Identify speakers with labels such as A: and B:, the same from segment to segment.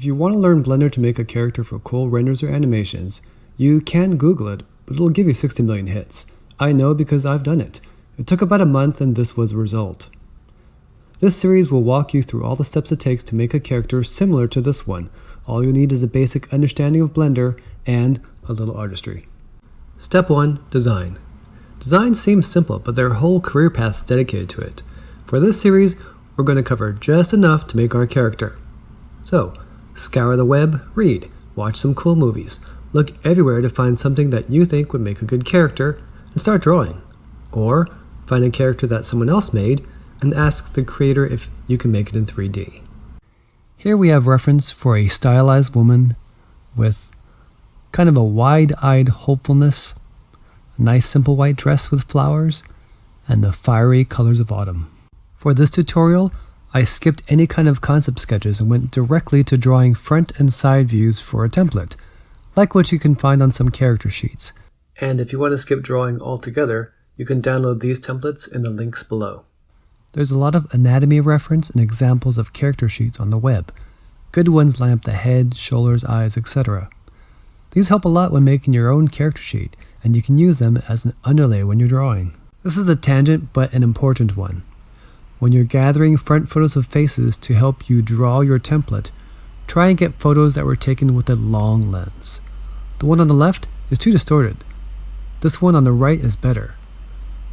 A: you want to learn Blender to make a character for cool renders or animations, you can Google it, but it'll give you 60 million hits. I know because I've done it. It took about a month and this was the result. This series will walk you through all the steps it takes to make a character similar to this one. All you need is a basic understanding of Blender and a little artistry. Step 1. Design. Design seems simple, but there are whole career paths dedicated to it. For this series, we're going to cover just enough to make our character. So, scour the web, read, watch some cool movies, look everywhere to find something that you think would make a good character, and start drawing. Or, find a character that someone else made, and ask the creator if you can make it in 3D. Here we have reference for a stylized woman with kind of a wide-eyed hopefulness, a nice simple white dress with flowers, and the fiery colors of autumn. For this tutorial, I skipped any kind of concept sketches and went directly to drawing front and side views for a template, like what you can find on some character sheets. And if you want to skip drawing altogether, you can download these templates in the links below. There's a lot of anatomy reference and examples of character sheets on the web. Good ones line up the head, shoulders, eyes, etc. These help a lot when making your own character sheet, and you can use them as an underlay when you're drawing. This is a tangent, but an important one. When you're gathering front photos of faces to help you draw your template, try and get photos that were taken with a long lens. The one on the left is too distorted. This one on the right is better.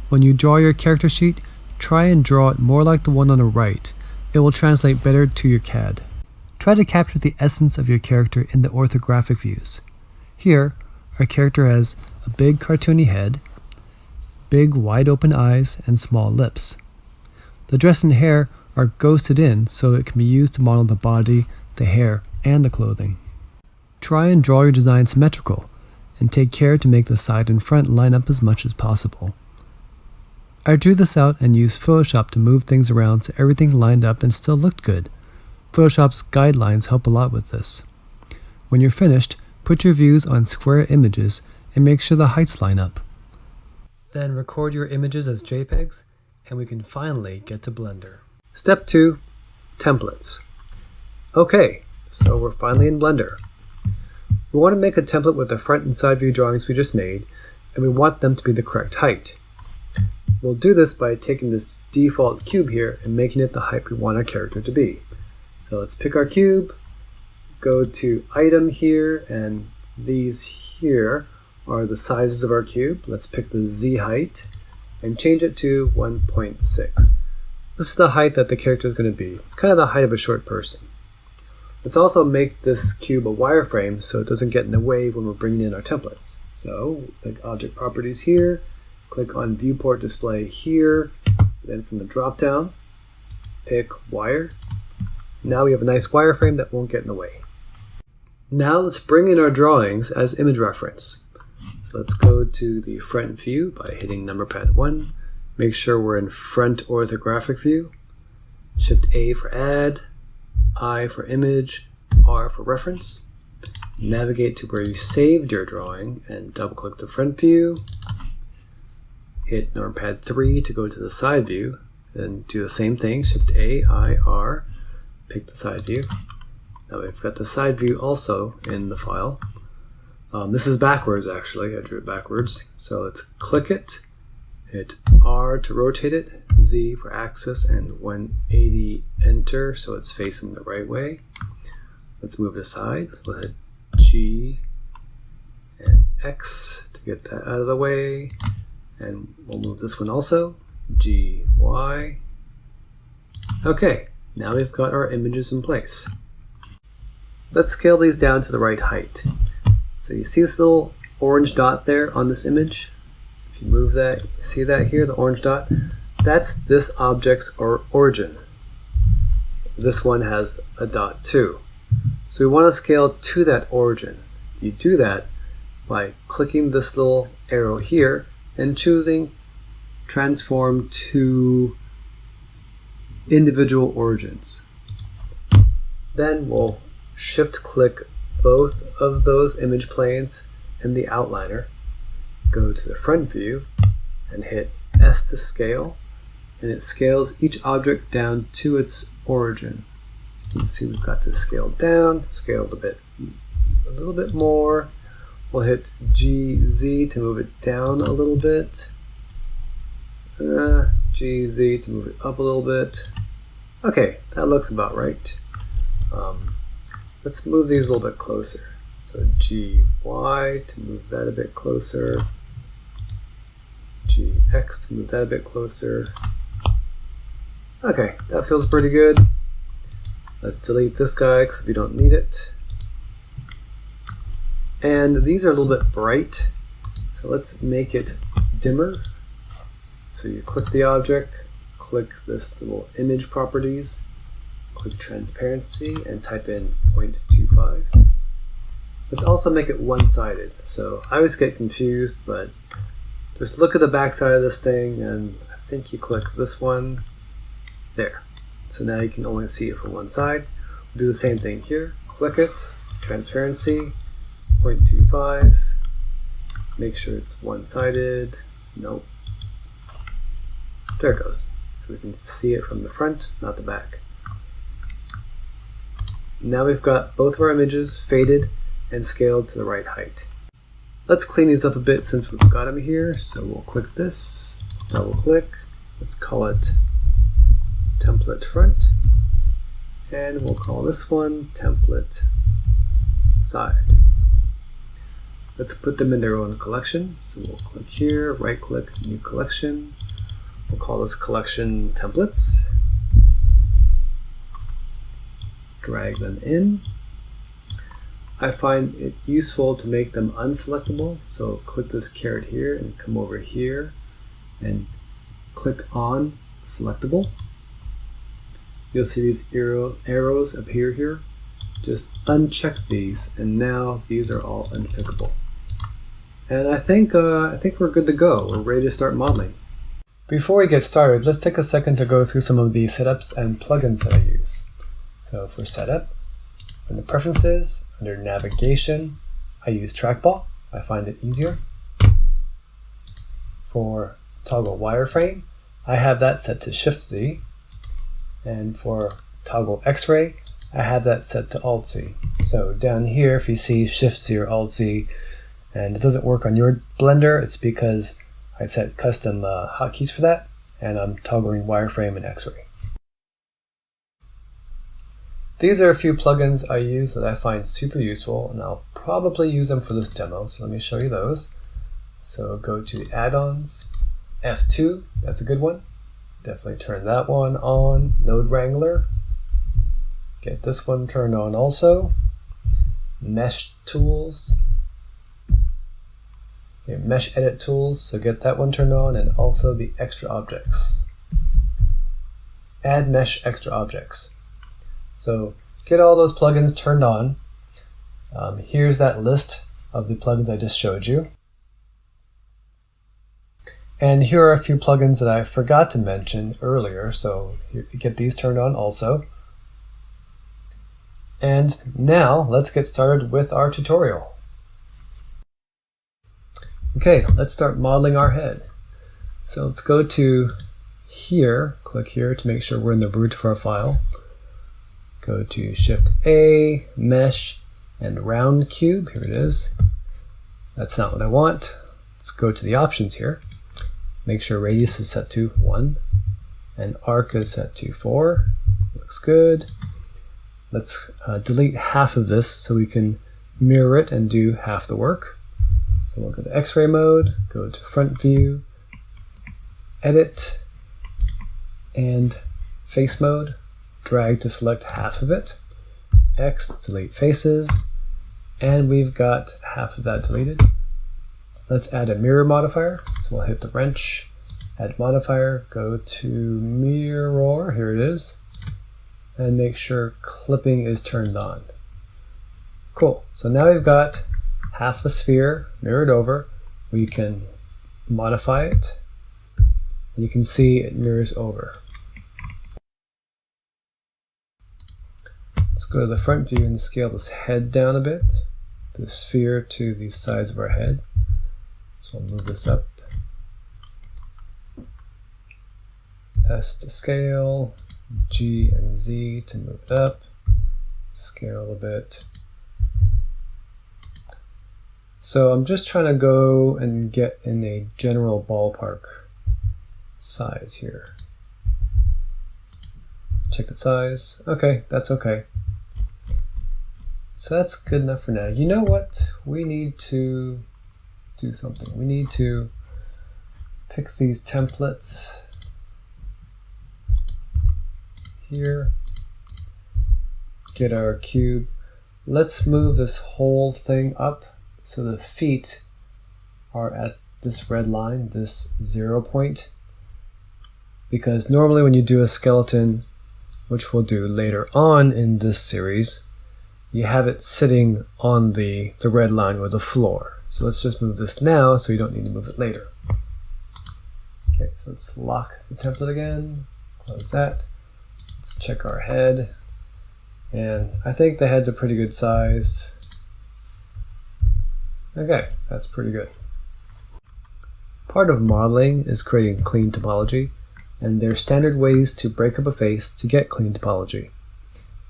A: When you draw your character sheet, try and draw it more like the one on the right. It will translate better to your CAD. Try to capture the essence of your character in the orthographic views. Here, our character has a big cartoony head, big wide open eyes, and small lips. The dress and hair are ghosted in so it can be used to model the body, the hair, and the clothing. Try and draw your design symmetrical, and take care to make the side and front line up as much as possible. I drew this out and used Photoshop to move things around so everything lined up and still looked good. Photoshop's guidelines help a lot with this. When you're finished, put your views on square images and make sure the heights line up. Then record your images as JPEGs, and we can finally get to Blender. Step 2. Templates. Okay, so we're finally in Blender. We want to make a template with the front and side view drawings we just made, and we want them to be the correct height. We'll do this by taking this default cube here and making it the height we want our character to be. So let's pick our cube, go to item here, and these here are the sizes of our cube. Let's pick the Z height and change it to 1.6. This is the height that the character is going to be. It's kind of the height of a short person. Let's also make this cube a wireframe so it doesn't get in the way when we're bringing in our templates. So, pick Object Properties here, click on Viewport Display here, then from the drop-down, pick Wire. Now we have a nice wireframe that won't get in the way. Now let's bring in our drawings as image reference. So let's go to the front view by hitting number pad 1. Make sure we're in front orthographic view. Shift A for add, I for image, R for reference. Navigate to where you saved your drawing and double click the front view. Hit number pad 3 to go to the side view. Then do the same thing, Shift A, I, R, pick the side view. Now we've got the side view also in the file. This is backwards actually, I drew it backwards. So let's click it, hit R to rotate it, Z for axis, and 180 enter so it's facing the right way. Let's move it aside. So we'll hit G and X to get that out of the way. And we'll move this one also, G, Y. Okay, now we've got our images in place. Let's scale these down to the right height. So you see this little orange dot there on this image? If you move that, see that here, the orange dot? That's this object's origin. This one has a dot too. So we want to scale to that origin. You do that by clicking this little arrow here and choosing Transform to Individual Origins. Then we'll shift click both of those image planes in the outliner, go to the front view and hit S to scale, and it scales each object down to its origin. So you can see we've got this scaled down, scaled a little bit more. We'll hit GZ to move it down a little bit. GZ to move it up a little bit. Okay, that looks about right. Let's move these a little bit closer. So GY to move that a bit closer. GX to move that a bit closer. Okay, that feels pretty good. Let's delete this guy because we don't need it. And these are a little bit bright, so let's make it dimmer. So you click the object, click this little image properties, click transparency, and type in 0.25. Let's also make it one-sided. So I always get confused, but just look at the back side of this thing, and I think you click this one there. So now you can only see it from one side. We'll do the same thing here. Click it, transparency, 0.25. Make sure it's one-sided. Nope. There it goes. So we can see it from the front, not the back. Now we've got both of our images faded and scaled to the right height. Let's clean these up a bit since we've got them here. So we'll click this, double click. Let's call it template front. And we'll call this one template side. Let's put them in their own collection. So we'll click here, right click, new collection. We'll call this collection templates. Drag them in. I find it useful to make them unselectable. So click this caret here and come over here and click on selectable. You'll see these arrows appear here. Just uncheck these, and now these are all unpickable. And I think we're good to go. We're ready to start modeling. Before we get started, let's take a second to go through some of the setups and plugins that I use. So for setup, under preferences, under navigation, I use trackball. I find it easier. For toggle wireframe, I have that set to Shift-Z. And for toggle X-ray, I have that set to Alt-Z. So down here, if you see Shift-Z or Alt-Z, and it doesn't work on your Blender, it's because I set custom hotkeys for that, and I'm toggling wireframe and X-ray. These are a few plugins I use that I find super useful, and I'll probably use them for this demo, so let me show you those. So go to add-ons, F2, that's a good one. Definitely turn that one on. Node Wrangler, get this one turned on also. Mesh tools, mesh edit tools, so get that one turned on, and also the extra objects. Add mesh extra objects. So get all those plugins turned on. Here's that list of the plugins I just showed you. And here are a few plugins that I forgot to mention earlier, so get these turned on also. And now let's get started with our tutorial. Okay, let's start modeling our head. So let's go to here, click here to make sure we're in the root of our file. Go to Shift-A, Mesh, and Round Cube. Here it is. That's not what I want. Let's go to the options here. Make sure radius is set to 1 and arc is set to 4. Looks good. Let's delete half of this so we can mirror it and do half the work. So we'll go to X-ray mode, go to front view, edit, and face mode. Drag to select half of it. X, delete faces, and we've got half of that deleted. Let's add a mirror modifier. So we'll hit the wrench, add modifier, go to mirror, here it is, and make sure clipping is turned on. Cool, so now we've got half a sphere mirrored over. We can modify it. You can see it mirrors over. Let's go to the front view and scale this head down a bit, the sphere to the size of our head. So we'll move this up. S to scale, G and Z to move it up, scale a bit. So I'm just trying to go and get in a general ballpark size here. Check the size. Okay, that's okay. So that's good enough for now. You know what? We need to do something. We need to pick these templates here, get our cube. Let's move this whole thing up so the feet are at this red line, this 0 point. Because normally when you do a skeleton, which we'll do later on in this series, you have it sitting on the red line with the floor. So let's just move this now so you don't need to move it later. Okay, so let's lock the template again, close that. Let's check our head. And I think the head's a pretty good size. Okay, that's pretty good. Part of modeling is creating clean topology, and there are standard ways to break up a face to get clean topology.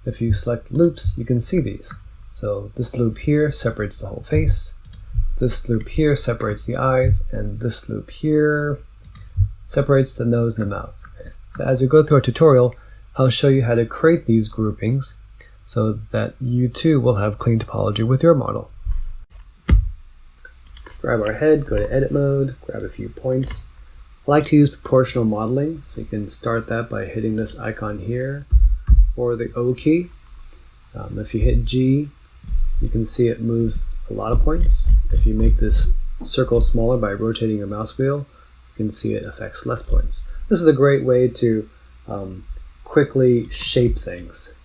A: If you select loops, you can see these. So this loop here separates the whole face, this loop here separates the eyes, and this loop here separates the nose and the mouth. So as we go through our tutorial, I'll show you how to create these groupings so that you too will have clean topology with your model. Let's grab our head, go to edit mode, grab a few points. I like to use proportional modeling, so you can start that by hitting this icon here, or the O key. If you hit G, you can see it moves a lot of points. If you make this circle smaller by rotating your mouse wheel, you can see it affects less points. This is a great way to quickly shape things.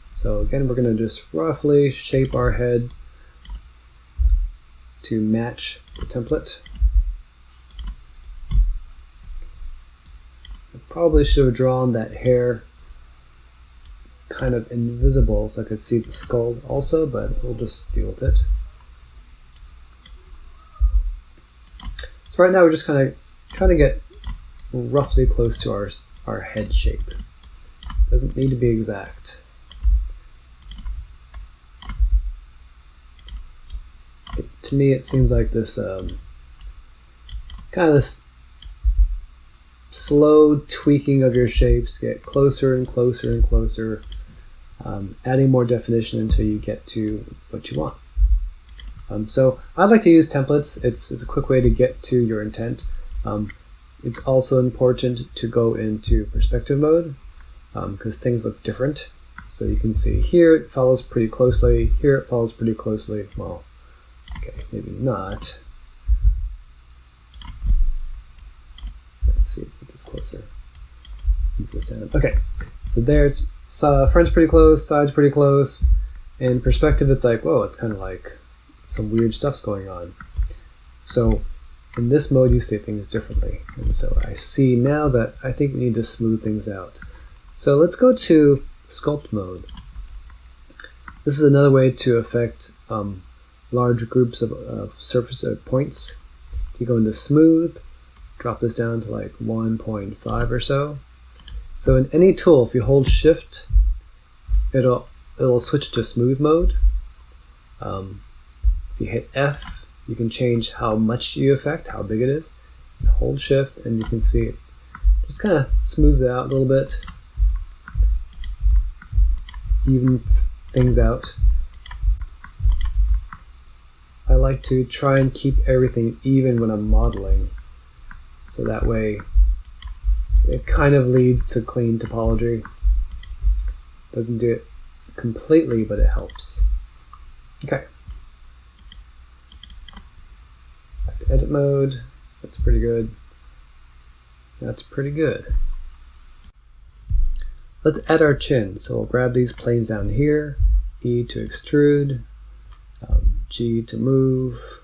A: So again, we're going to just roughly shape our head to match the template. I probably should have drawn that hair kind of invisible so I could see the skull also, but we'll just deal with it. So right now we're just kind of trying to get roughly close to our head shape. Doesn't need to be exact. To me it seems like this kind of this slow tweaking of your shapes, get closer and closer and closer, adding more definition until you get to what you want. So I like to use templates. It's a quick way to get to your intent. It's also important to go into perspective mode because things look different. So you can see here it follows pretty closely, here it follows pretty closely. Well, okay, maybe not. Let's see, put this closer. Move this down. Okay, so there's front's pretty close, side's pretty close. In perspective, it's like, whoa, it's kind of like some weird stuff's going on. So in this mode, you see things differently. And so I see now that I think we need to smooth things out. So let's go to sculpt mode. This is another way to affect large groups of surface points. You go into smooth, drop this down to like 1.5 or so. So in any tool, if you hold shift, it'll switch to smooth mode. If you hit F, you can change how much you affect, how big it is. And hold shift and you can see it just kind of smooths it out a little bit, evens things out. I like to try and keep everything even when I'm modeling, so that way it kind of leads to clean topology. Doesn't do it completely, but it helps. Okay. Back to edit mode. That's pretty good. That's pretty good. Let's add our chin. So we'll grab these planes down here, E to extrude, G to move.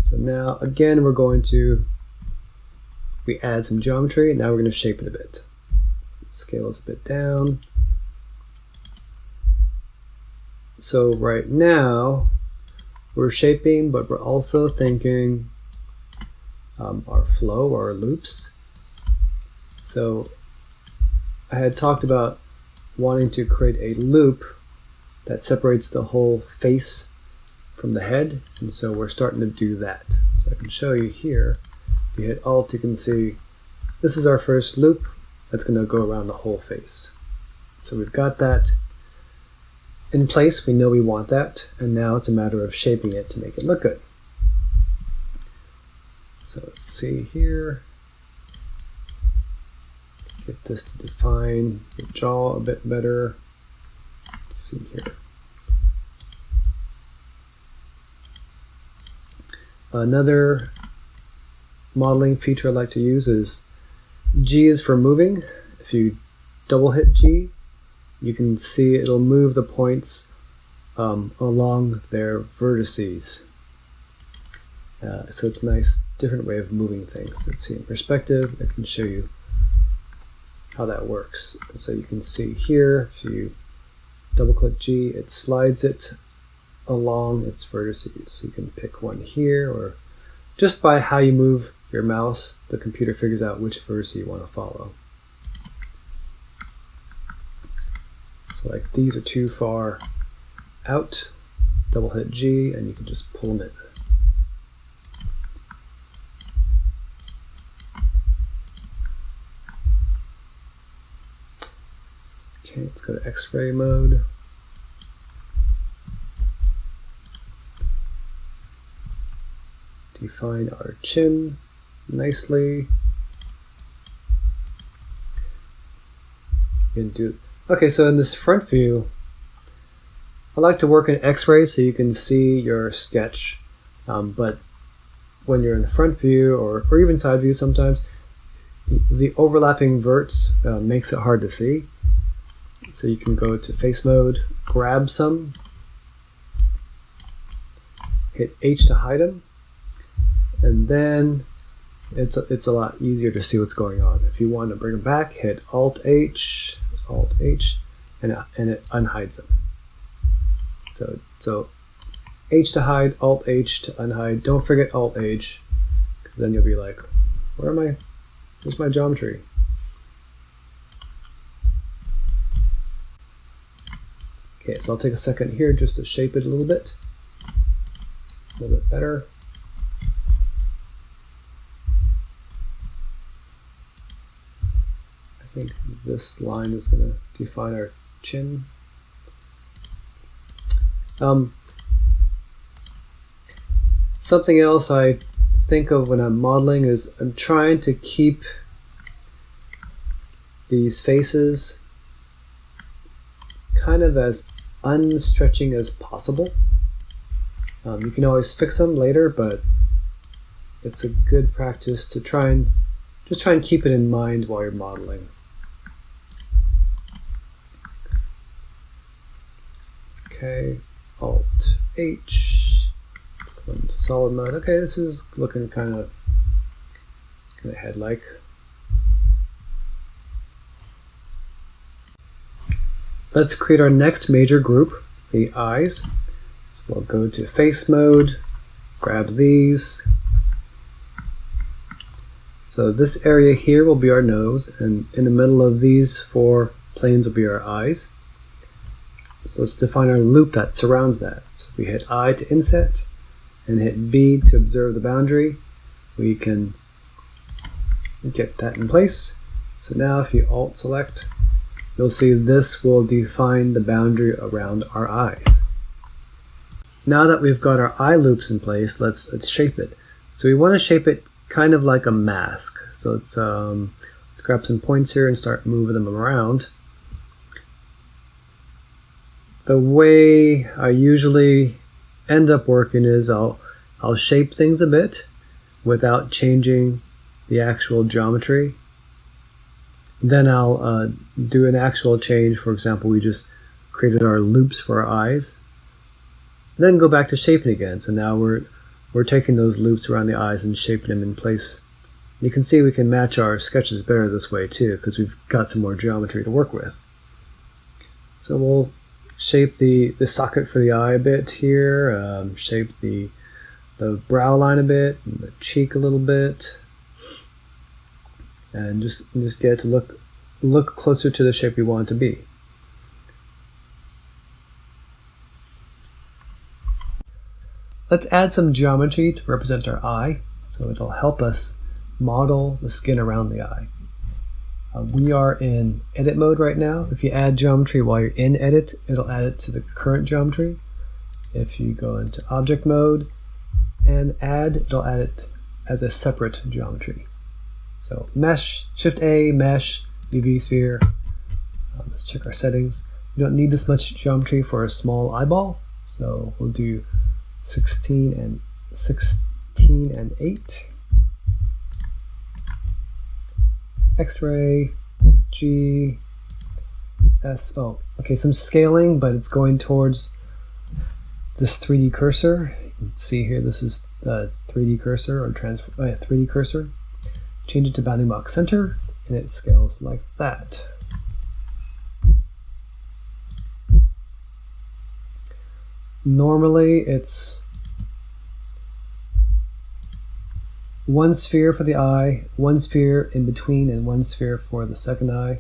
A: So now again we add some geometry, now we're going to shape it a bit. Scale this a bit down. So right now we're shaping, but we're also thinking our flow or our loops. So I had talked about wanting to create a loop that separates the whole face from the head, and so we're starting to do that. So I can show you here. If you hit Alt, you can see this is our first loop that's going to go around the whole face. So we've got that in place. We know we want that, and now it's a matter of shaping it to make it look good. So let's see here. Get this to define the jaw a bit better. Let's see here. Another modeling feature I like to use is G is for moving. If you double hit G, you can see it'll move the points along their vertices. So it's a nice different way of moving things. Let's see in perspective. I can show you how that works. So you can see here, if you double click G, it slides it along its vertices. You can pick one here, or just by how you move your mouse, the computer figures out which vertex you want to follow. So like these are too far out, double hit G and you can just pull them in. Okay, let's go to X-ray mode. Define our chin nicely. Okay, so in this front view, I like to work in X-ray so you can see your sketch. But when you're in the front view or even side view sometimes, the overlapping verts makes it hard to see. So you can go to face mode, grab some, hit H to hide them, and then it's a lot easier to see what's going on. If you want to bring them back, hit Alt H, and it unhides them. So H to hide, Alt H to unhide. Don't forget Alt H, because then you'll be like, where am I? Where's my geometry? Okay, so I'll take a second here just to shape it a little bit better. I think this line is going to define our chin. Something else I think of when I'm modeling is I'm trying to keep these faces kind of as unstretching as possible. You can always fix them later, but it's a good practice to try and keep it in mind while you're modeling. Okay, Alt H, let's go into solid mode. Okay, this is looking kind of head-like. Let's create our next major group, the eyes. So we'll go to face mode, grab these. So this area here will be our nose, and in the middle of these four planes will be our eyes. So let's define our loop that surrounds that. So if we hit I to inset and hit B to observe the boundary, we can get that in place. So now if you Alt select, you'll see this will define the boundary around our eyes. Now that we've got our eye loops in place, let's shape it. So we want to shape it kind of like a mask. So let's grab some points here and start moving them around. The way I usually end up working is I'll shape things a bit without changing the actual geometry. Then I'll do an actual change. For example, we just created our loops for our eyes. Then go back to shaping again. So now we're taking those loops around the eyes and shaping them in place. You can see we can match our sketches better this way too, because we've got some more geometry to work with. So we'll shape the socket for the eye a bit here, shape the brow line a bit, and the cheek a little bit. and just get it to look closer to the shape we want it to be. Let's add some geometry to represent our eye, so it'll help us model the skin around the eye. We are in edit mode right now. If you add geometry while you're in edit, it'll add it to the current geometry. If you go into object mode and add, it'll add it as a separate geometry. So mesh, Shift A, mesh, UV sphere. Let's check our settings. We don't need this much geometry for a small eyeball, so we'll do 16 and 8. X-ray, G, S, oh, okay, some scaling, but it's going towards this 3D cursor. You can see here, this is the 3D cursor, or 3D cursor. Change it to bounding box center, and it scales like that. Normally, it's one sphere for the eye, one sphere in between, and one sphere for the second eye,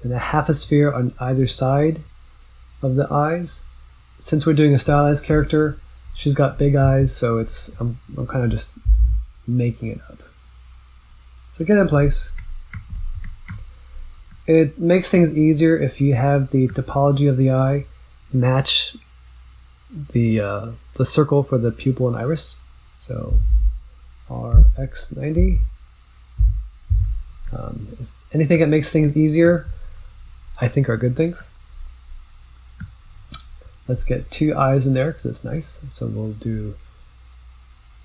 A: and a half a sphere on either side of the eyes. Since we're doing a stylized character, she's got big eyes, so I'm kind of just making it up. So get it in place. It makes things easier if you have the topology of the eye match the circle for the pupil and iris. So RX90. If anything that makes things easier, I think are good things. Let's get 2 eyes in there because it's nice. So we'll do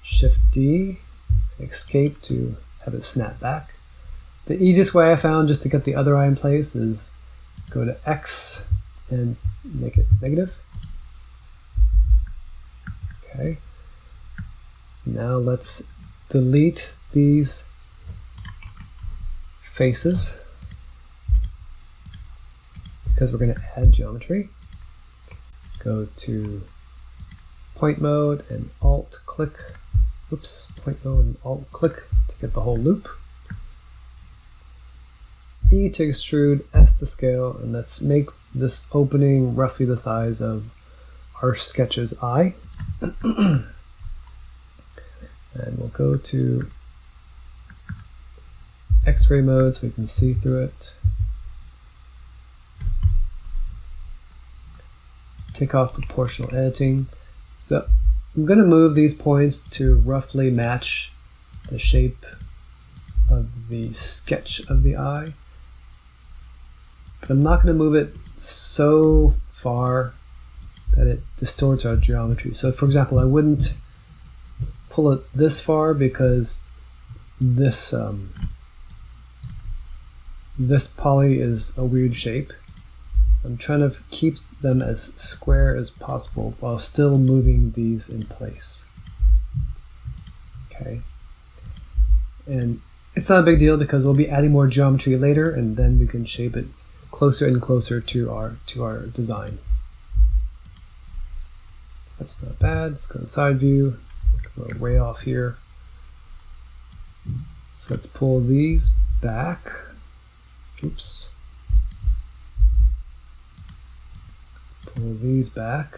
A: Shift D, escape to have it snap back. The easiest way I found just to get the other eye in place is go to X and make it negative. Okay. Now let's delete these faces because we're going to add geometry. Go to point mode and alt click. Oops, point mode and alt click to get the whole loop. E to extrude, S to scale, and let's make this opening roughly the size of our sketch's eye. And we'll go to X-ray mode so we can see through it. Take off proportional editing. So I'm going to move these points to roughly match the shape of the sketch of the eye. But I'm not going to move it so far that it distorts our geometry. So for example, I wouldn't pull it this far because this this poly is a weird shape. I'm trying to keep them as square as possible while still moving these in place. Okay. And it's not a big deal because we'll be adding more geometry later, and then we can shape it closer and closer to our design. That's not bad. Let's go to side view. We're way off here. So let's pull these back. Oops. Let's pull these back.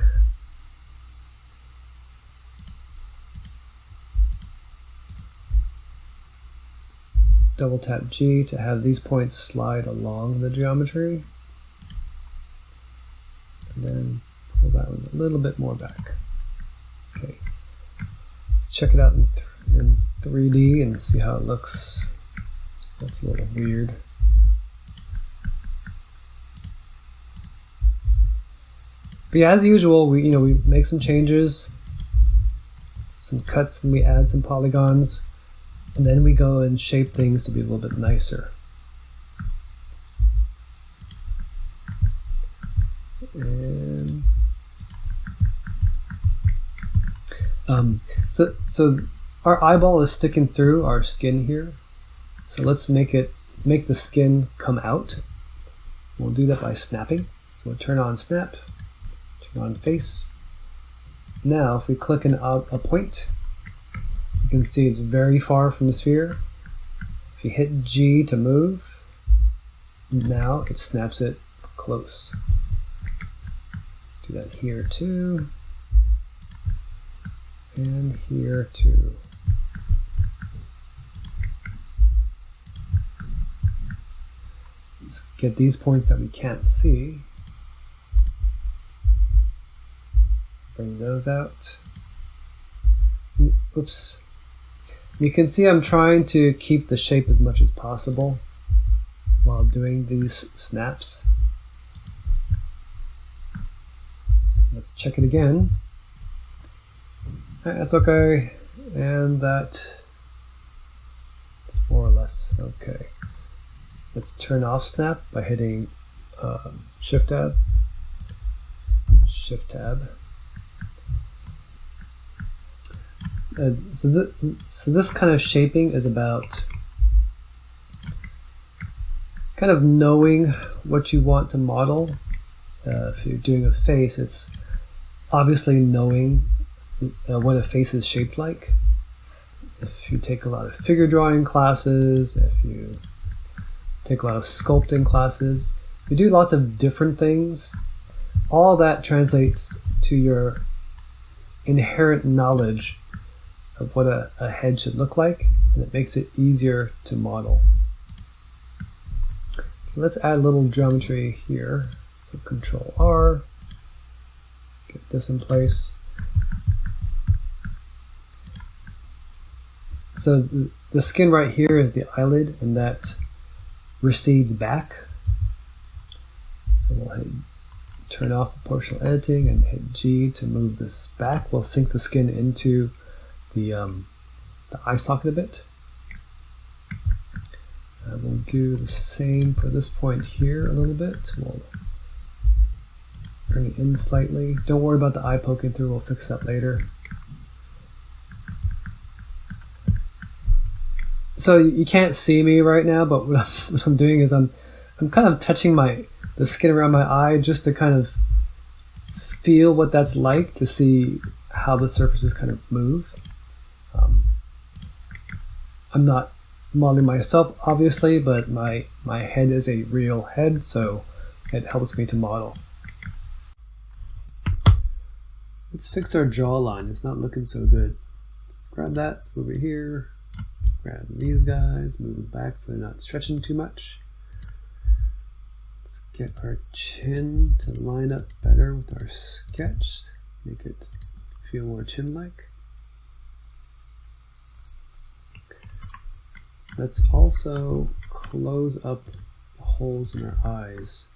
A: Double tap G to have these points slide along the geometry. And then pull that one a little bit more back. Okay. Let's check it out in 3D and see how it looks. That's a little weird. But yeah, as usual, we make some changes, some cuts, and we add some polygons, and then we go and shape things to be a little bit nicer. And so our eyeball is sticking through our skin here. So let's make the skin come out. We'll do that by snapping. So we'll turn on snap, turn on face. Now if we click a point, you can see it's very far from the sphere. If you hit G to move, now it snaps it close. Let's do that here too. And here too. Let's get these points that we can't see. Bring those out. Oops. You can see I'm trying to keep the shape as much as possible while doing these snaps. Let's check it again. That's okay. And that's more or less okay. Let's turn off snap by hitting Shift Tab. Shift Tab. So this kind of shaping is about kind of knowing what you want to model. If you're doing a face, it's obviously knowing what a face is shaped like. If you take a lot of figure drawing classes, if you take a lot of sculpting classes, you do lots of different things. All that translates to your inherent knowledge of what a head should look like, and it makes it easier to model. Let's add a little geometry here. So Control R, get this in place. So the skin right here is the eyelid, and that recedes back. So we'll hit turn off proportional editing and hit G to move this back. We'll sink the skin into the eye socket a bit. We'll do the same for this point here a little bit. We'll bring it in slightly. Don't worry about the eye poking through, we'll fix that later. So you can't see me right now, but what I'm doing is I'm kind of touching the skin around my eye just to kind of feel what that's like, to see how the surfaces kind of move. I'm not modeling myself, obviously, but my head is a real head, so it helps me to model. Let's fix our jawline. It's not looking so good. Let's grab that, let's move it here. Grab these guys, move them back so they're not stretching too much. Let's get our chin to line up better with our sketch. Make it feel more chin-like. Let's also close up the holes in our eyes.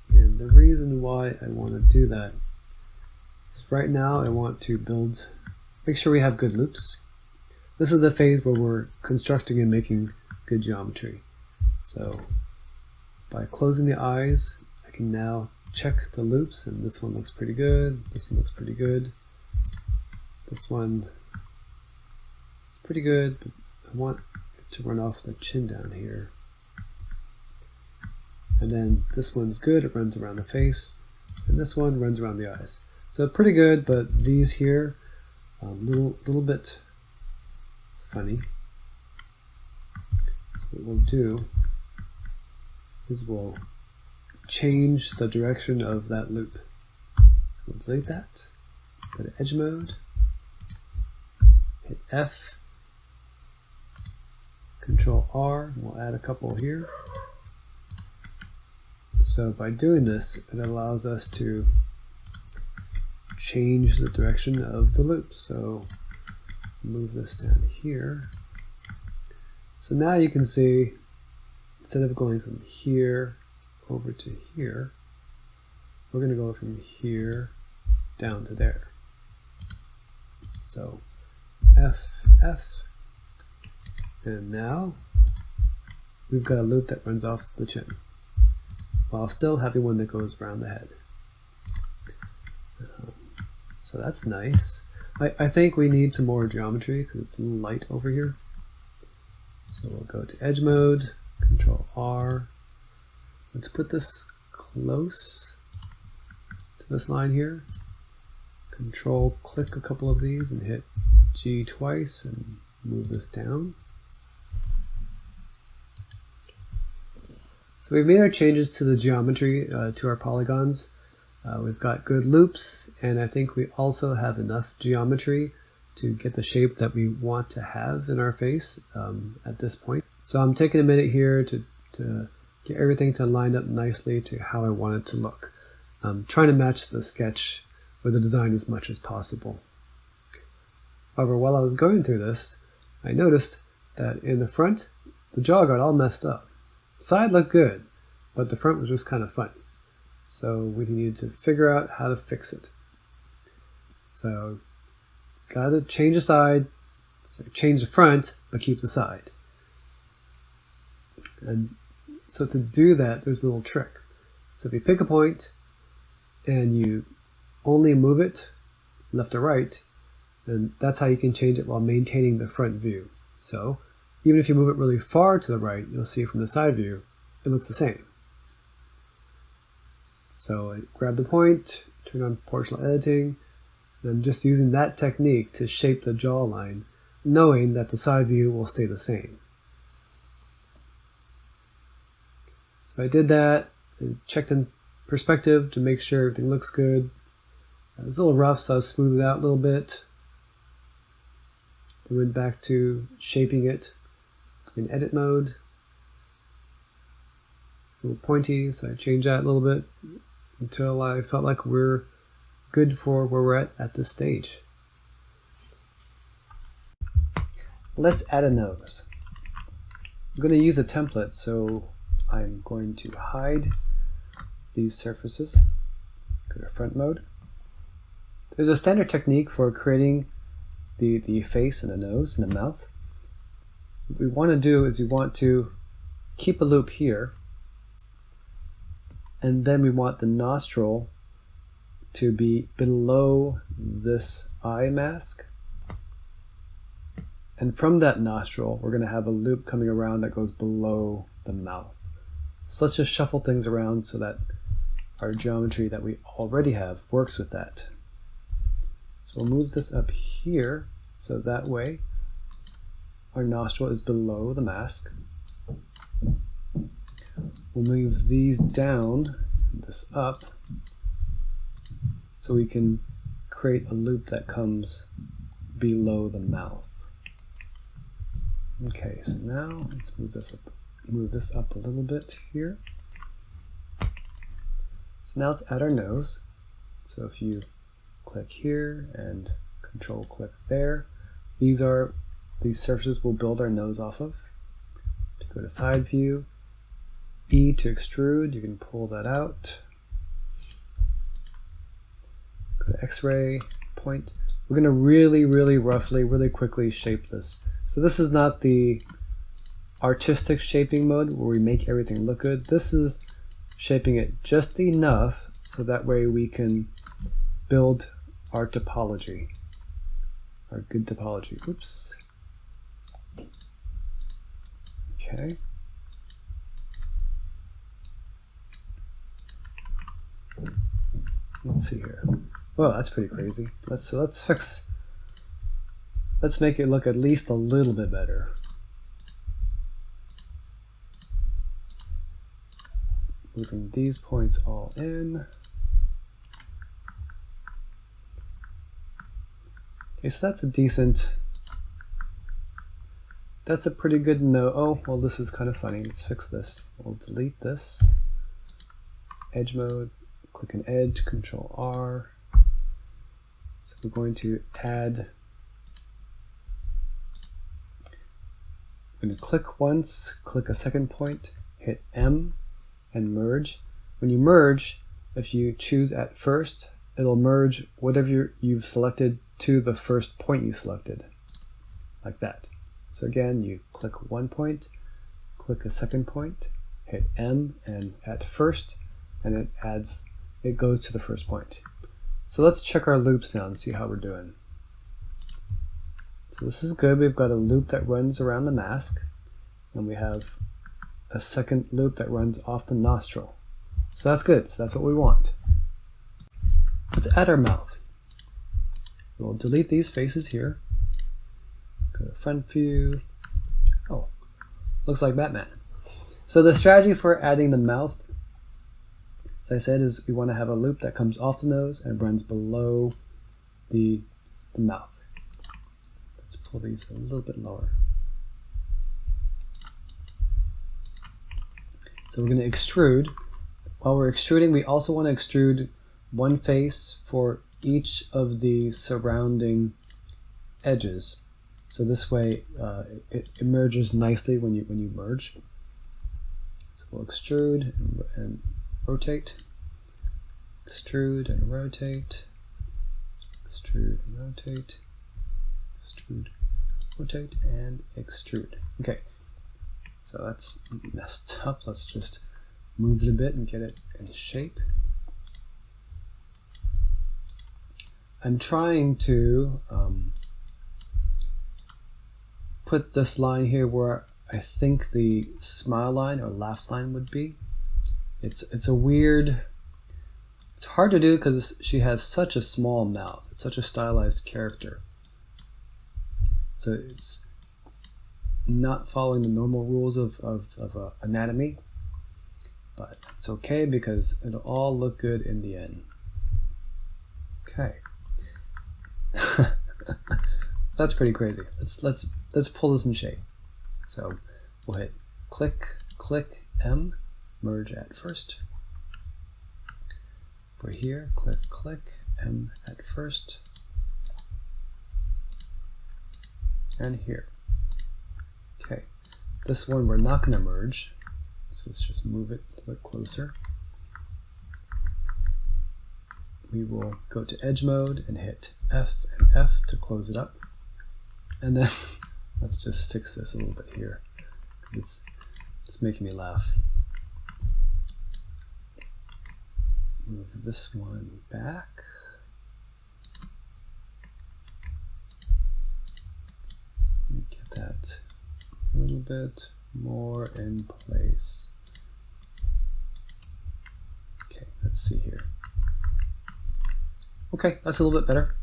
A: And the reason why I want to do that is right now I want to make sure we have good loops. This is the phase where we're constructing and making good geometry. So by closing the eyes, I can now check the loops, and this one looks pretty good, this one looks pretty good, this one is pretty good, but I want it to run off the chin down here. And then this one's good, it runs around the face, and this one runs around the eyes. So pretty good, but these here, little bit funny. So what we'll do is we'll change the direction of that loop. So we'll delete that, go to edge mode, hit F, Control R, and we'll add a couple here. So by doing this, it allows us to change the direction of the loop. So move this down here. So now you can see, instead of going from here over to here, we're going to go from here down to there. So F, F, and now we've got a loop that runs off the chin, while still having one that goes around the head. So that's nice. I think we need some more geometry because it's a little light over here. So we'll go to edge mode, Control R. Let's put this close to this line here. Control click a couple of these and hit G twice and move this down. So we've made our changes to the geometry, to our polygons. We've got good loops, and I think we also have enough geometry to get the shape that we want to have in our face at this point. So I'm taking a minute here to get everything to line up nicely to how I want it to look. I'm trying to match the sketch or the design as much as possible. However, while I was going through this, I noticed that in the front, the jaw got all messed up. The side looked good, but the front was just kind of funny. So we needed to figure out how to fix it. So gotta change the side, so change the front, but keep the side. And so to do that, there's a little trick. So if you pick a point and you only move it left or right, then that's how you can change it while maintaining the front view. So even if you move it really far to the right, you'll see from the side view, it looks the same. So I grab the point, turn on portrait editing, and I'm just using that technique to shape the jawline, knowing that the side view will stay the same. So I did that and checked in perspective to make sure everything looks good. It was a little rough, so I smoothed it out a little bit. Then went back to shaping it in edit mode. A little pointy, so I changed that a little bit until I felt like we're good for where we're at this stage. Let's add a nose. I'm going to use a template, so I'm going to hide these surfaces. Go to front mode. There's a standard technique for creating the face and the nose and the mouth. What we want to do is we want to keep a loop here, and then we want the nostril to be below this eye mask. And from that nostril, we're going to have a loop coming around that goes below the mouth. So let's just shuffle things around so that our geometry that we already have works with that. So we'll move this up here, so that way our nostril is below the mask. We'll move these down, this up, so we can create a loop that comes below the mouth. Okay, so now let's move this up a little bit here. So now let's add our nose. So if you click here and control click there, these surfaces we'll build our nose off of. To go to side view, E to extrude, you can pull that out. Go to X-ray, point. We're going to really roughly, really quickly shape this. So this is not the artistic shaping mode where we make everything look good. This is shaping it just enough so that way we can build our topology, our good topology. Oops. Okay. Let's see here. Well, that's pretty crazy. Let's make it look at least a little bit better. Moving these points all in. Okay, so that's a pretty good no. Oh, well, this is kind of funny. Let's fix this. We'll delete this. Edge mode, click an edge, Control R. So we're going to add, I'm going to click once, click a second point, hit M, and merge. When you merge, if you choose at first, it'll merge whatever you've selected to the first point you selected, like that. So again, you click one point, click a second point, hit M and at first, and it goes to the first point. So let's check our loops now and see how we're doing. So this is good. We've got a loop that runs around the mask, and we have a second loop that runs off the nostril. So that's good. So that's what we want. Let's add our mouth. We'll delete these faces here. Go to front view. Oh, looks like Batman. So the strategy for adding the mouth, as I said, is we want to have a loop that comes off the nose and runs below the mouth. Let's pull these a little bit lower. So we're going to extrude. While we're extruding, we also want to extrude one face for each of the surrounding edges. So this way it emerges nicely when you merge. So we'll extrude and rotate, extrude and rotate, extrude and rotate, extrude, rotate, and extrude. Okay, so that's messed up. Let's just move it a bit and get it in shape. I'm trying to put this line here where I think the smile line or laugh line would be. It's a weird, it's hard to do because she has such a small mouth. It's such a stylized character. So it's not following the normal rules of anatomy, but it's okay because it'll all look good in the end. Okay. That's pretty crazy. Let's pull this in shape. So we'll hit click, click, M, merge at first. For here, click, click, M at first. And here. Okay. This one we're not going to merge. So let's just move it a bit closer. We will go to edge mode and hit F and F to close it up. And then let's just fix this a little bit here. It's making me laugh. Move this one back. Get that a little bit more in place. Okay, let's see here. Okay, that's a little bit better.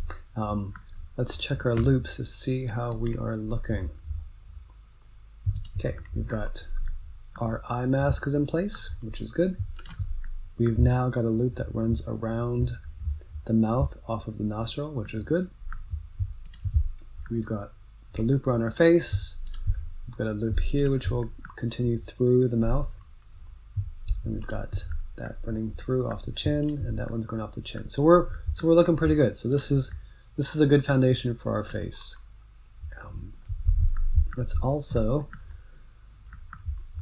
A: Let's check our loops to see how we are looking. Okay, we've got our eye mask is in place, which is good. We've now got a loop that runs around the mouth off of the nostril, which is good. We've got the loop around our face. We've got a loop here, which will continue through the mouth. And we've got that running through off the chin, and that one's going off the chin. So we're looking pretty good. So this is a good foundation for our face. Let's also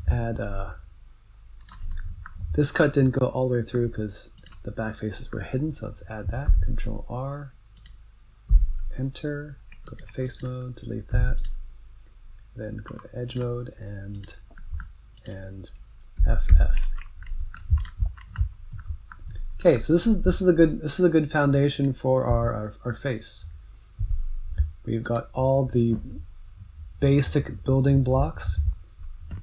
A: add this cut didn't go all the way through because the back faces were hidden, so let's add that. Control R, enter, go to face mode, delete that, then go to edge mode and FF. Okay, so this is a good foundation for our face. We've got all the basic building blocks,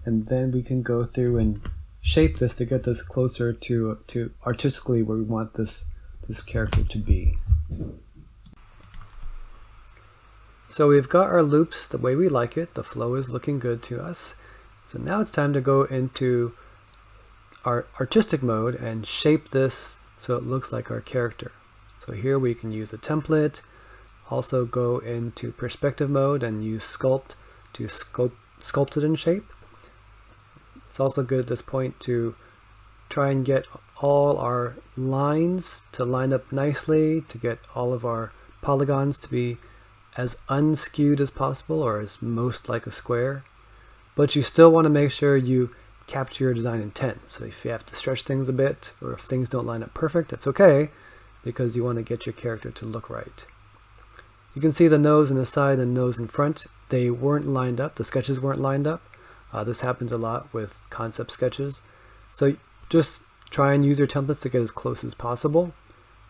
A: and then we can go through and shape this to get this closer to artistically where we want this character to be. So we've got our loops the way we like it. The flow is looking good to us. So now it's time to go into our artistic mode and shape this so it looks like our character. So here we can use a template, also go into perspective mode and use sculpt to sculpt it in shape. It's also good at this point to try and get all our lines to line up nicely, to get all of our polygons to be as unskewed as possible or as most like a square. But you still want to make sure you capture your design intent. So if you have to stretch things a bit or if things don't line up perfect, that's okay because you want to get your character to look right. You can see the nose in the side and nose in front. They weren't lined up. The sketches weren't lined up. This happens a lot with concept sketches. So just try and use your templates to get as close as possible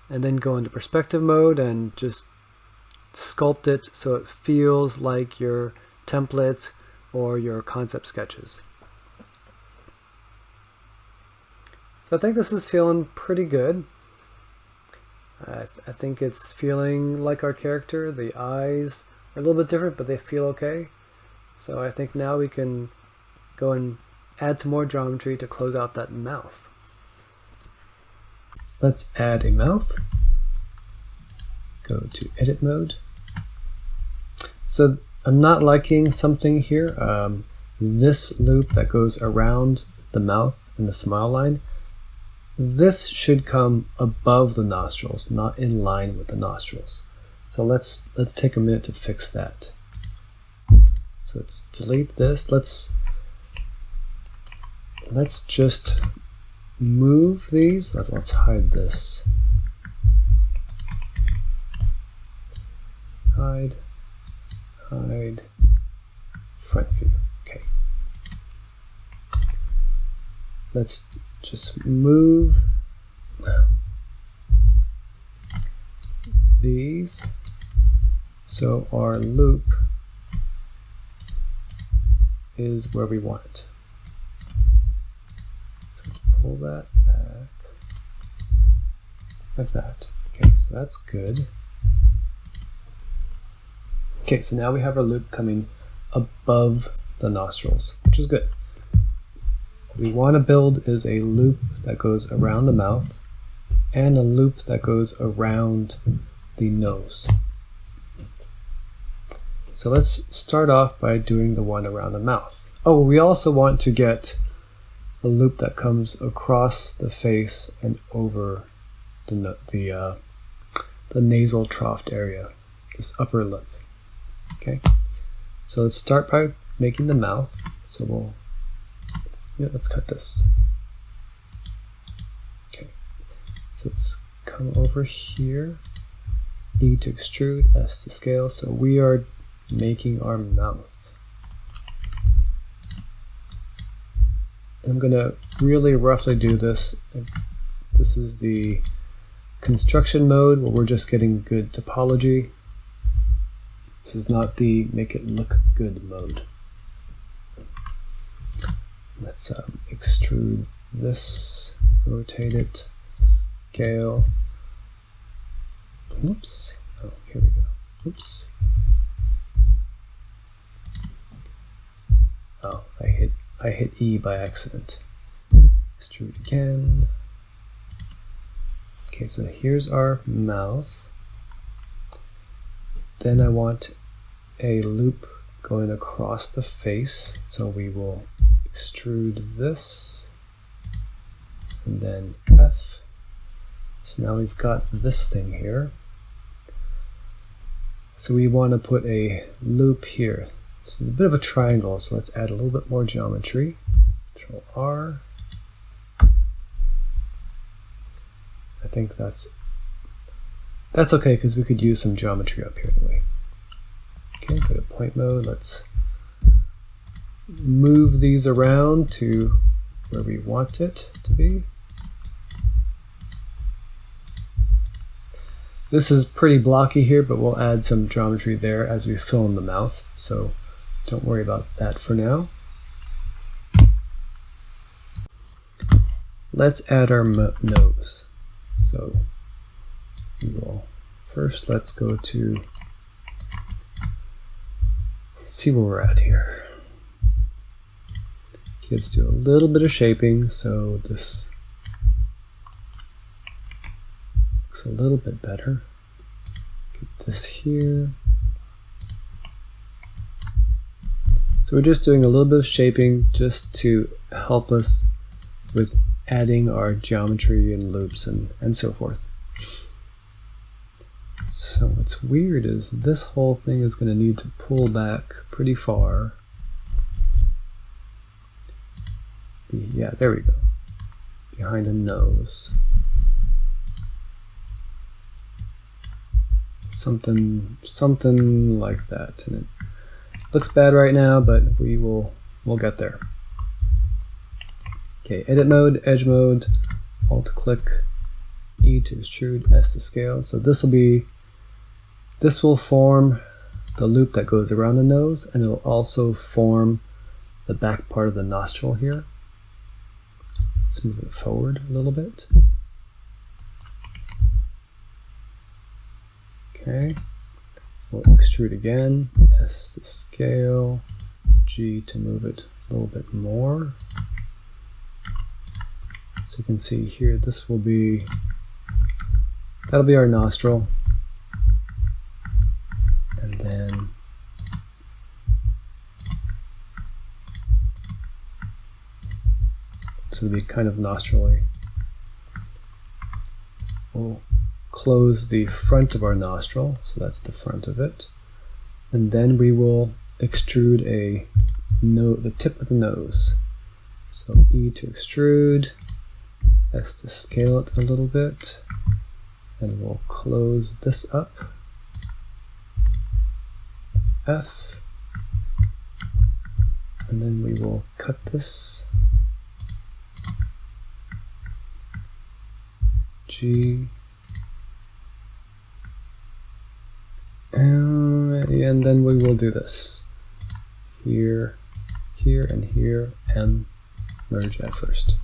A: and then go into perspective mode and just sculpt it so it feels like your templates or your concept sketches. So I think this is feeling pretty good. I think it's feeling like our character. The eyes are a little bit different, but they feel okay. So I think now we can go and add some more geometry to close out that mouth. Let's add a mouth. Go to edit mode. So I'm not liking something here. This loop that goes around the mouth and the smile line, this should come above the nostrils, not in line with the nostrils. So let's take a minute to fix that. So let's delete this. Let's just move these. Let's hide this. Hide, front view. Okay. Let's just move these so our loop is where we want it. So let's pull that back like that. Okay, so that's good. Okay, so now we have our loop coming above the nostrils, which is good. What we want to build is a loop that goes around the mouth and a loop that goes around the nose. So let's start off by doing the one around the mouth. Oh, we also want to get a loop that comes across the face and over the nasal trough area, this upper lip. Okay, so let's start by making the mouth. So let's cut this. Okay, so let's come over here, E to extrude, S to scale. So we are making our mouth. I'm gonna really roughly do this. This is the construction mode where we're just getting good topology. This is not the make it look good mode. Let's extrude this, rotate it, scale. Oops. Oh, here we go. Oops. Oh, I hit E by accident. Extrude again. Okay, so here's our mouth. Then I want a loop going across the face, so we will extrude this, and then F. So now we've got this thing here. So we want to put a loop here. This is a bit of a triangle, so let's add a little bit more geometry. Control R. I think that's okay because we could use some geometry up here anyway. Okay, go to point mode. Let's move these around to where we want it to be. This is pretty blocky here, but we'll add some geometry there as we fill in the mouth, so don't worry about that for now. Let's add our nose. So we will first, let's go to, let's see where we're at here. Okay, let's do a little bit of shaping so this looks a little bit better. Get this here. So we're just doing a little bit of shaping just to help us with adding our geometry and loops and so forth. So what's weird is this whole thing is going to need to pull back pretty far. Yeah, there we go. Behind the nose. Something like that. And it looks bad right now, but we'll get there. Okay, edit mode, edge mode, alt click, E to extrude, S to scale. So this will form the loop that goes around the nose, and it'll also form the back part of the nostril here. Let's move it forward a little bit. Okay, we'll extrude again, S to scale, G to move it a little bit more. So you can see here, this will be, that'll be our nostril. And then so it'll be kind of nostril-y. We'll close the front of our nostril, so that's the front of it. And then we will extrude the tip of the nose. So E to extrude, S to scale it a little bit, and we'll close this up. F, and then we will cut this. G, and then we will do this. Here, here, and here, M, merge at first.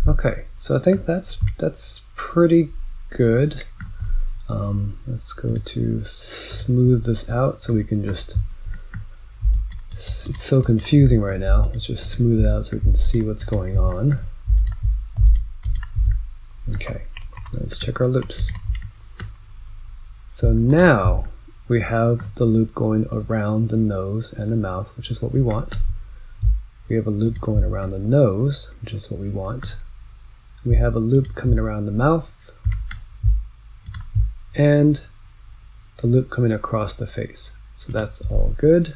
A: Okay, so I think that's pretty good. Let's go to smooth this out so we can just, it's so confusing right now. Let's just smooth it out so we can see what's going on. Okay, let's check our loops. So now we have the loop going around the nose and the mouth, which is what we want. We have a loop going around the nose, which is what we want. We have a loop coming around the mouth, and the loop coming across the face. So that's all good.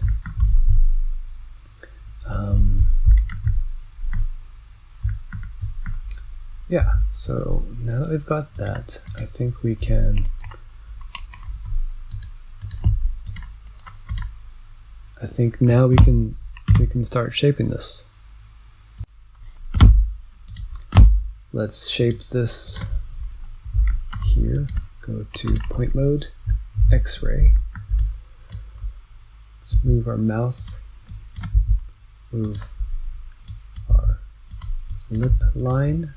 A: Yeah, so now that we've got that, I think we can now we can start shaping this. Let's shape this here. Go to point mode, X-ray. Let's move our mouth, move our lip line.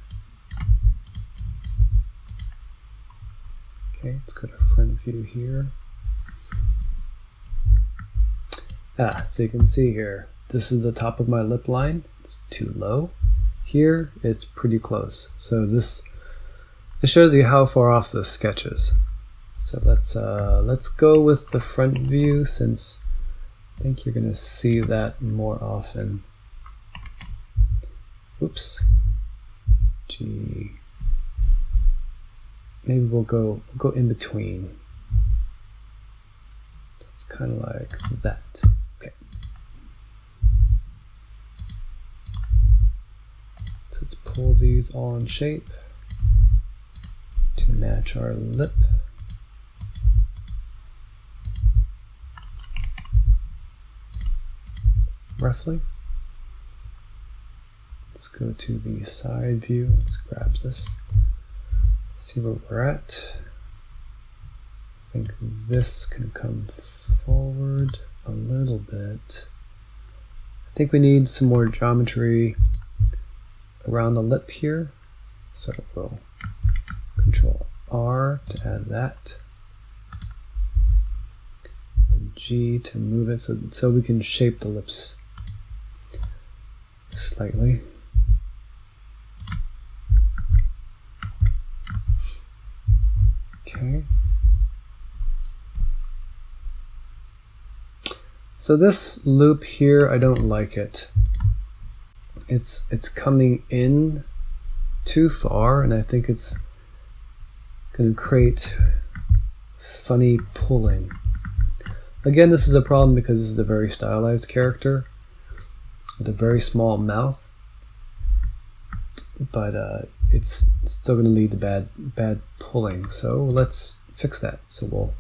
A: Okay, let's go to front view here. So you can see here, this is the top of my lip line. It's too low. Here, it's pretty close. So it shows you how far off the sketch is. So let's go with the front view, since I think you're gonna see that more often. Oops. G. Maybe we'll go in between. It's kind of like that. Okay. So let's pull these all in shape to match our lip. Roughly. Let's go to the side view. Let's grab this. See where we're at. I think this can come forward a little bit. I think we need some more geometry around the lip here. So we'll Control R to add that. And G to move it so we can shape the lips slightly. Okay. So this loop here, I don't like it. It's coming in too far, and I think it's going to create funny pulling. Again, this is a problem because this is a very stylized character with a very small mouth, but it's still going to lead to bad pulling. So let's fix that. So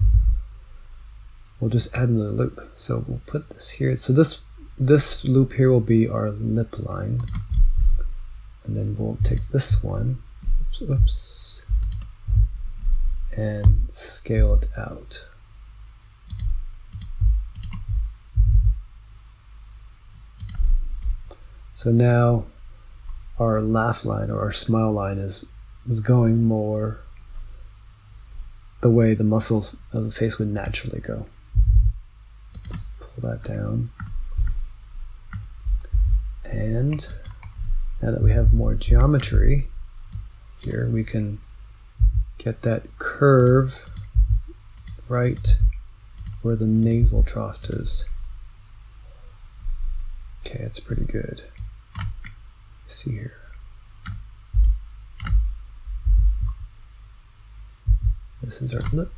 A: we'll just add another loop. So we'll put this here. So this loop here will be our lip line, and then we'll take this one, oops, and scale it out. So now our laugh line or our smile line is going more the way the muscles of the face would naturally go. Pull that down. And now that we have more geometry here, we can get that curve right where the nasal trough is. Okay, it's pretty good. Let's see here. This is our lip.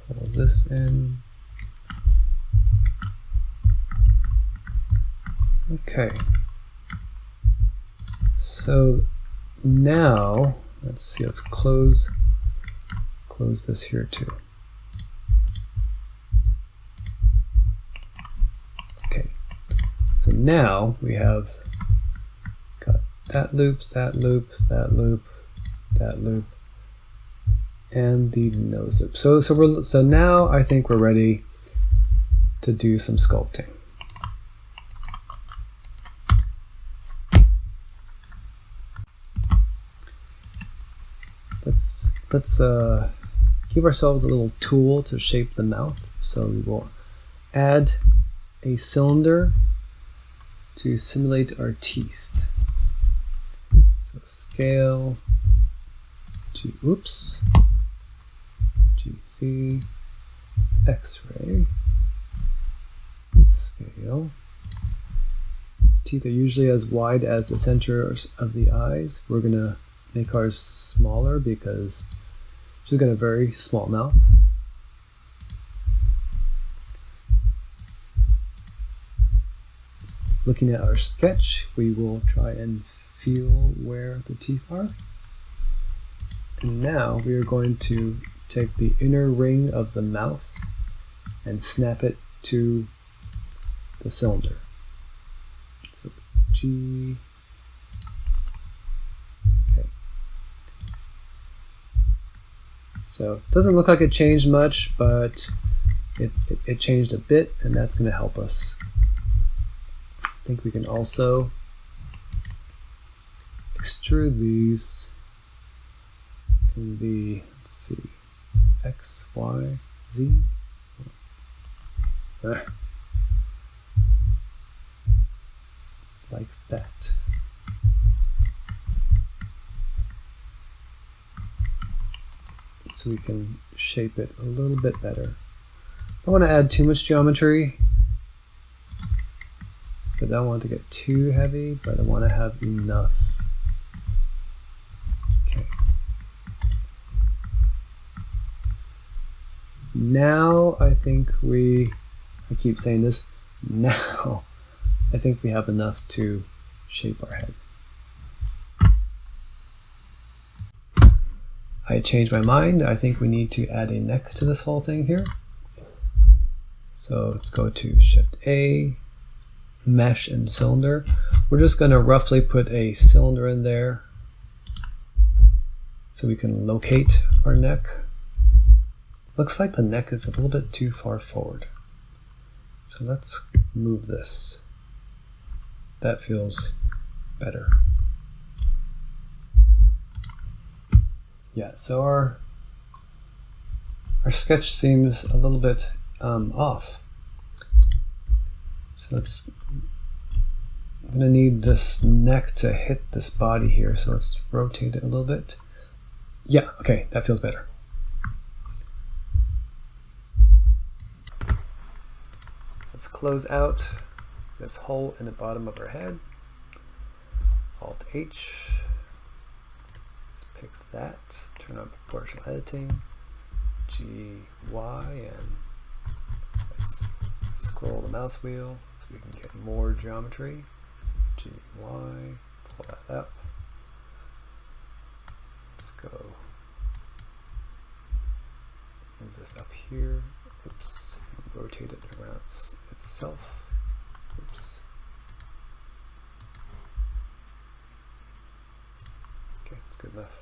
A: Pull this in. Okay. So now, let's see, let's close this here too. Okay. So now we have got that loop, that loop, that loop, that loop, and the nose loop. So now I think we're ready to do some sculpting. Let's give ourselves a little tool to shape the mouth. So we will add a cylinder to simulate our teeth. So scale, GZ, X-ray, scale. Teeth are usually as wide as the center of the eyes. We're gonna make ours smaller because she's got a very small mouth. Looking at our sketch, we will try and feel where the teeth are. And now we are going to take the inner ring of the mouth and snap it to the cylinder. So G. Okay. So it doesn't look like it changed much, but it changed a bit, and that's going to help us. I think we can also extrude these in the, let's see, X, Y, Z. Like that. So we can shape it a little bit better. I don't want to add too much geometry. So I don't want it to get too heavy, but I want to have enough. Okay. Now I think I keep saying this, now I think we have enough to shape our head. I changed my mind. I think we need to add a neck to this whole thing here. So let's go to Shift A, Mesh and Cylinder. We're just going to roughly put a cylinder in there so we can locate our neck. Looks like the neck is a little bit too far forward. So let's move this. That feels better. Yeah, so our sketch seems a little bit off. So I'm gonna need this neck to hit this body here, so let's rotate it a little bit. Yeah, okay, that feels better. Let's close out this hole in the bottom of our head. Alt H. Let's pick that. Turn on proportional editing. G, Y, and let's scroll the mouse wheel so we can get more geometry. G, Y, pull that up. Let's go move this up here. Oops, rotate it around itself. Oops. Okay, that's good enough.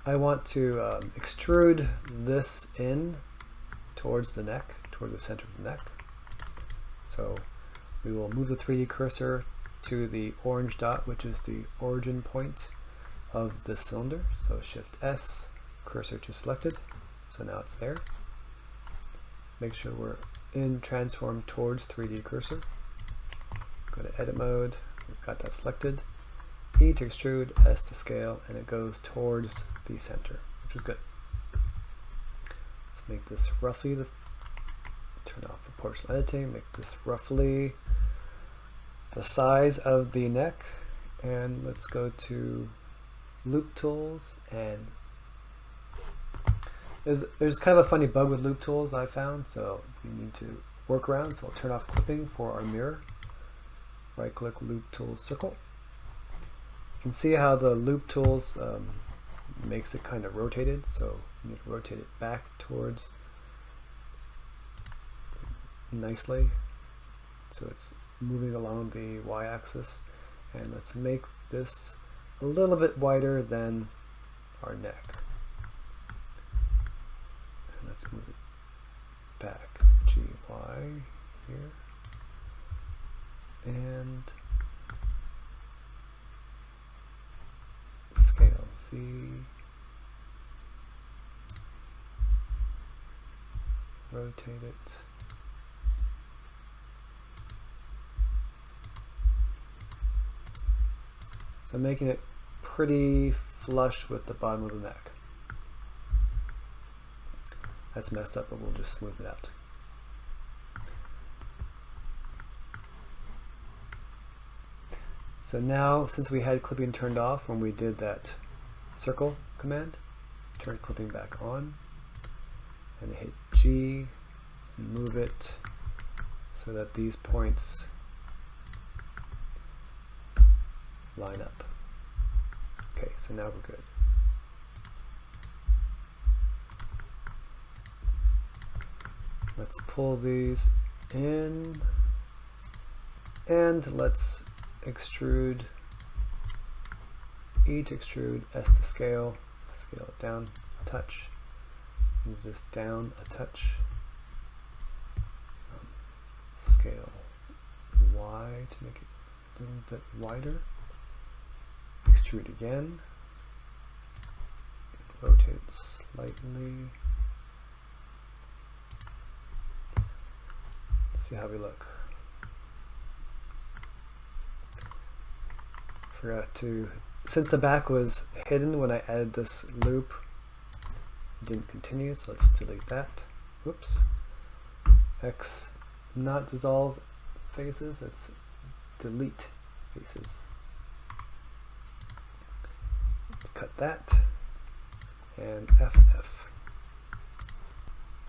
A: I want to extrude this in towards the neck, toward the center of the neck. So we will move the 3D cursor to the orange dot, which is the origin point of the cylinder. So Shift S, cursor to selected. So now it's there. Make sure we're in transform towards 3D cursor. Go to edit mode, we've got that selected. E to extrude, S to scale, and it goes towards the center, which is good. Let's make this roughly, turn off proportional editing, make this roughly the size of the neck, and let's go to loop tools, and there's kind of a funny bug with loop tools I found, so we need to work around. So I'll turn off clipping for our mirror. Right click loop tools circle. You can see how the loop tools makes it kind of rotated, so you need to rotate it back towards nicely so it's moving along the y-axis. And let's make this a little bit wider than our neck. And let's move it back, GY here, and scale Z, rotate it, so I'm making it pretty flush with the bottom of the neck. That's messed up, but we'll just smooth it out. So now, since we had clipping turned off when we did that circle command, turn clipping back on and hit G and move it so that these points line up. Okay, so now we're good. Let's pull these in and let's extrude, E to extrude, S to scale it down a touch, move this down a touch, scale Y to make it a little bit wider, extrude again, rotate slightly. Let's see how we look. Forgot to, since the back was hidden when I added this loop, it didn't continue, so let's delete that. Whoops. X, not dissolve faces, it's delete faces. Let's cut that, and FF.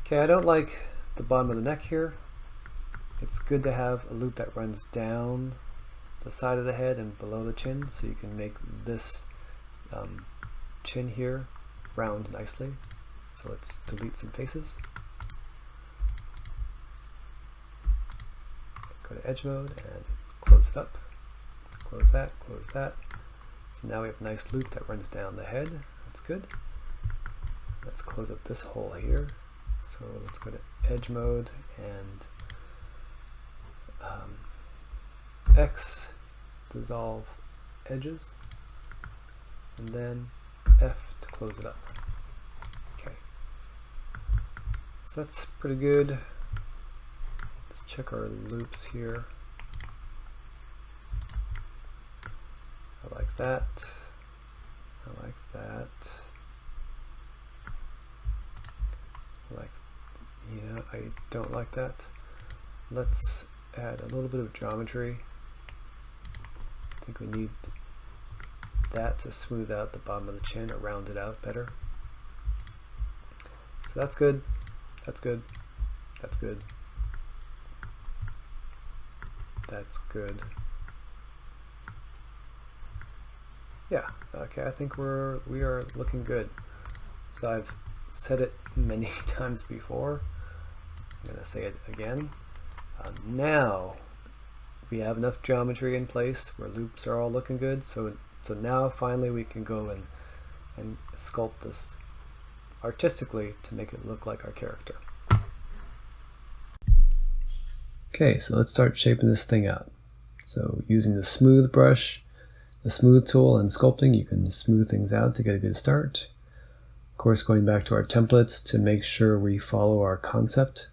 A: Okay, I don't like the bottom of the neck here. It's good to have a loop that runs down the side of the head and below the chin, so you can make this chin here round nicely. So let's delete some faces. Go to edge mode and close it up. Close that, close that. So now we have a nice loop that runs down the head. That's good. Let's close up this hole here. So let's go to edge mode and X, dissolve edges, and then F to close it up. Okay, so that's pretty good. Let's check our loops here. I like that. I like that. Yeah, I don't like that. Let's add a little bit of geometry. I think we need that to smooth out the bottom of the chin or round it out better. So that's good. That's good. That's good. That's good. Yeah, okay, I think we are looking good. So I've said it many times before. I'm gonna say it again. Now we have enough geometry in place where loops are all looking good. So now finally we can go and sculpt this artistically to make it look like our character. Okay, so let's start shaping this thing out. So using the smooth brush, the smooth tool and sculpting, you can smooth things out to get a good start. course, going back to our templates to make sure we follow our concept.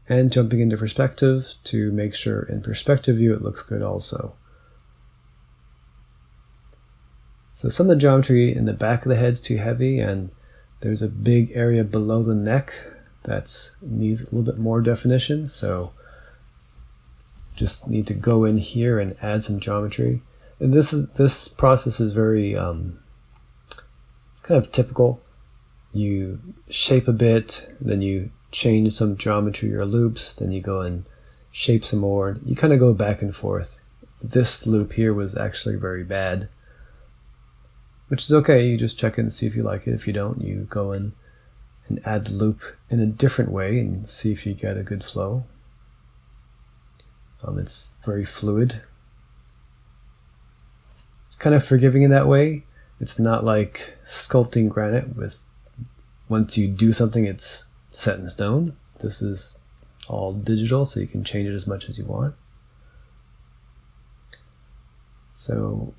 A: And jumping into perspective to make sure in perspective view it looks good also. So some of the geometry in the back of the head's too heavy, and there's a big area below the neck that needs a little bit more definition, so just need to go in here and add some geometry. And this process is very it's kind of typical. You shape a bit, then you change some geometry or loops, then you go and shape some more. You kind of go back and forth. This loop here was actually very bad, which is okay. You just check it and see if you like it. If you don't, you go in and add the loop in a different way and see if you get a good flow. It's very fluid. It's kind of forgiving in that way. It's not like sculpting granite with once you do something it's set in stone. This is all digital, so you can change it as much as you want. So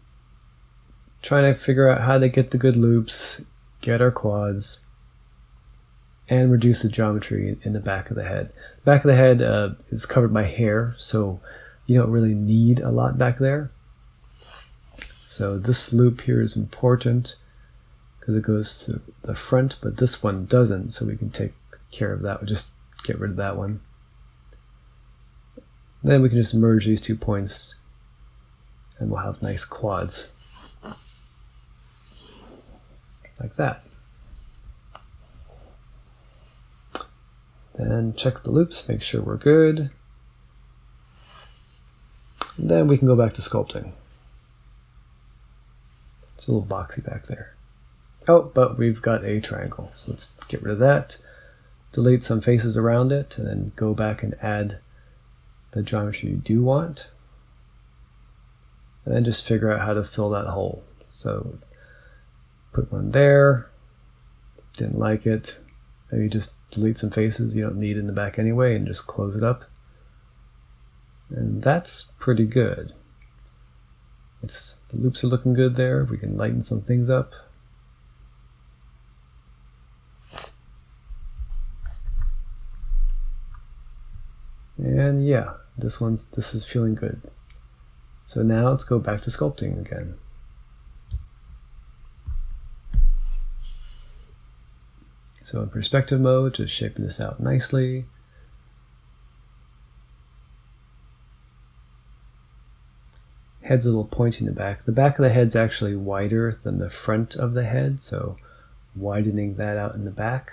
A: trying to figure out how to get the good loops, get our quads, and reduce the geometry in the back of the head. The back of the head is covered by hair, so you don't really need a lot back there. So this loop here is important because it goes to the front, but this one doesn't, so we can take care of that. We'll just get rid of that one. Then we can just merge these 2 points and we'll have nice quads. Like that. Then check the loops, make sure we're good. And then we can go back to sculpting. It's a little boxy back there. Oh, but we've got a triangle, so let's get rid of that. Delete some faces around it, and then go back and add the geometry you do want. And then just figure out how to fill that hole. So put one there, didn't like it. Maybe just delete some faces you don't need in the back anyway and just close it up. And that's pretty good. The loops are looking good there. We can lighten some things up. And yeah, this is feeling good. So now let's go back to sculpting again. So in perspective mode, just shaping this out nicely. Head's a little pointy in the back. The back of the head's actually wider than the front of the head, so widening that out in the back.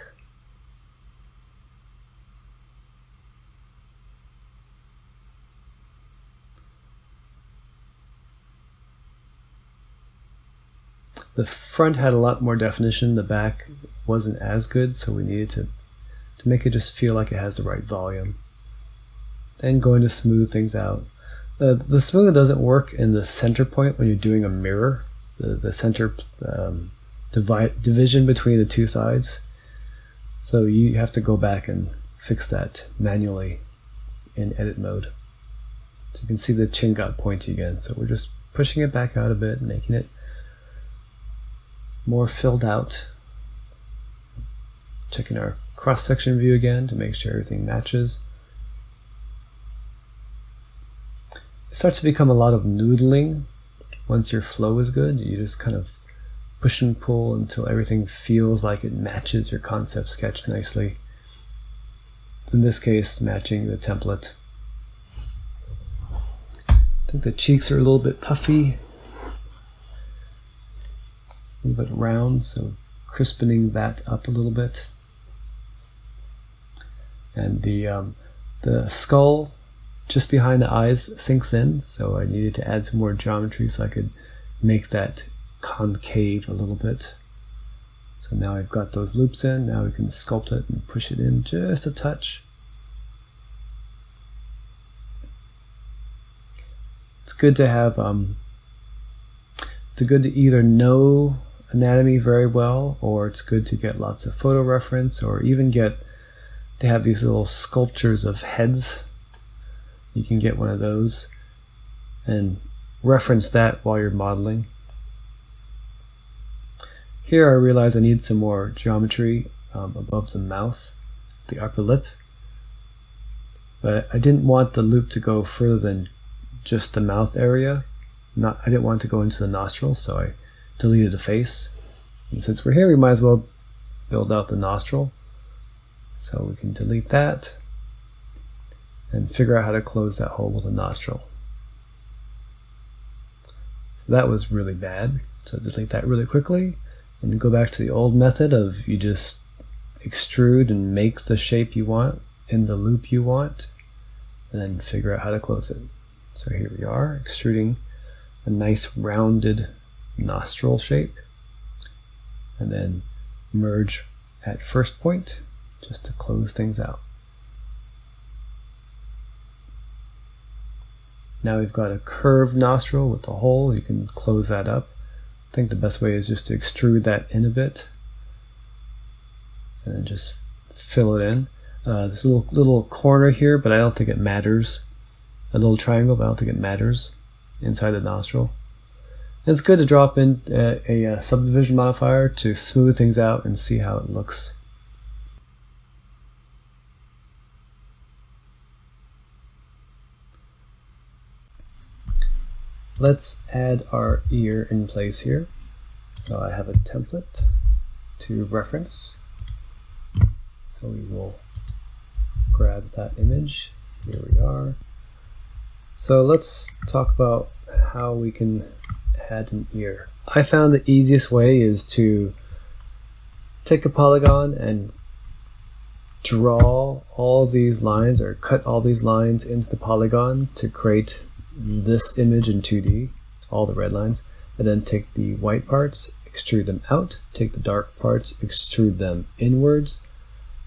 A: The front had a lot more definition, the back wasn't as good, so we needed to make it just feel like it has the right volume. Then going to smooth things out. The smooth doesn't work in the center point when you're doing a mirror, the center division between the two sides. So you have to go back and fix that manually in edit mode. So you can see the chin got pointy again, so we're just pushing it back out a bit, making it more filled out. Checking our cross-section view again to make sure everything matches. It starts to become a lot of noodling once your flow is good. You just kind of push and pull until everything feels like it matches your concept sketch nicely. In this case, matching the template. I think the cheeks are a little bit puffy, a little bit round, so crispening that up a little bit. And the skull just behind the eyes sinks in, so I needed to add some more geometry so I could make that concave a little bit. So now I've got those loops in, now we can sculpt it and push it in just a touch. It's good to have, it's good to either know anatomy very well, or it's good to get lots of photo reference, or even they have these little sculptures of heads. You can get one of those and reference that while you're modeling. Here I realize I need some more geometry above the mouth, the upper lip. But I didn't want the loop to go further than just the mouth area. I didn't want it to go into the nostril, so I deleted the face. And since we're here, we might as well build out the nostril. So we can delete that and figure out how to close that hole with a nostril. So that was really bad. So delete that really quickly and go back to the old method of you just extrude and make the shape you want in the loop you want and then figure out how to close it. So here we are, extruding a nice rounded nostril shape and then merge at first point just to close things out. Now we've got a curved nostril with a hole. You can close that up. I think the best way is just to extrude that in a bit and then just fill it in. There's a little corner here, but I don't think it matters. A little triangle, but I don't think it matters inside the nostril. And it's good to drop in a subdivision modifier to smooth things out and see how it looks. Let's add our ear in place here. So I have a template to reference. So we will grab that image. Here we are. So let's talk about how we can add an ear. I found the easiest way is to take a polygon and draw all these lines or cut all these lines into the polygon to create this image in 2D, all the red lines, and then take the white parts, extrude them out, take the dark parts, extrude them inwards,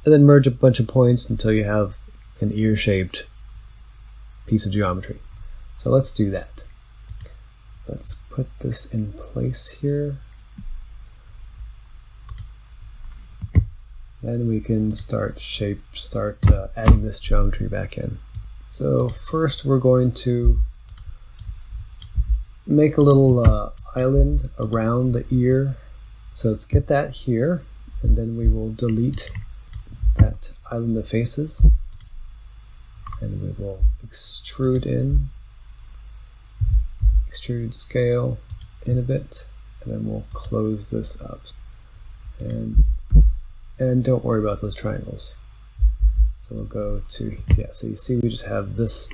A: and then merge a bunch of points until you have an ear-shaped piece of geometry. So let's do that. Let's put this in place here. Then we can start adding this geometry back in. So first we're going to make a little island around the ear. So let's get that here, and then we will delete that island of faces, and we will extrude in, extrude scale in a bit, and then we'll close this up. And don't worry about those triangles. So we'll go to, so you see we just have this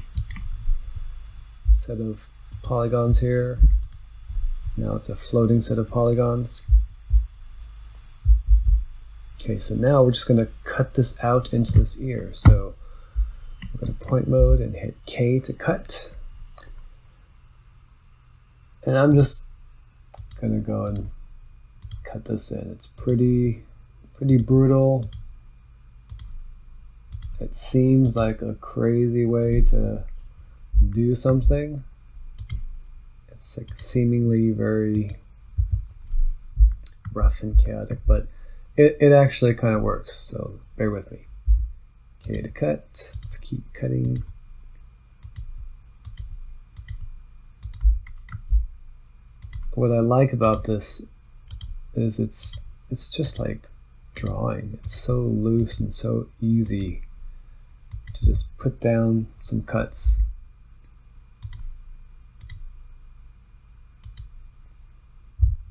A: set of polygons here. Now it's a floating set of polygons. Okay, so now we're just going to cut this out into this ear. So we're going to point mode and hit K to cut. And I'm just going to go and cut this in. It's pretty brutal. It seems like a crazy way to do something. It's like seemingly very rough and chaotic, but it actually kind of works, so bear with me. Okay, to cut, let's keep cutting. What I like about this is it's just like drawing. It's so loose and so easy to just put down some cuts.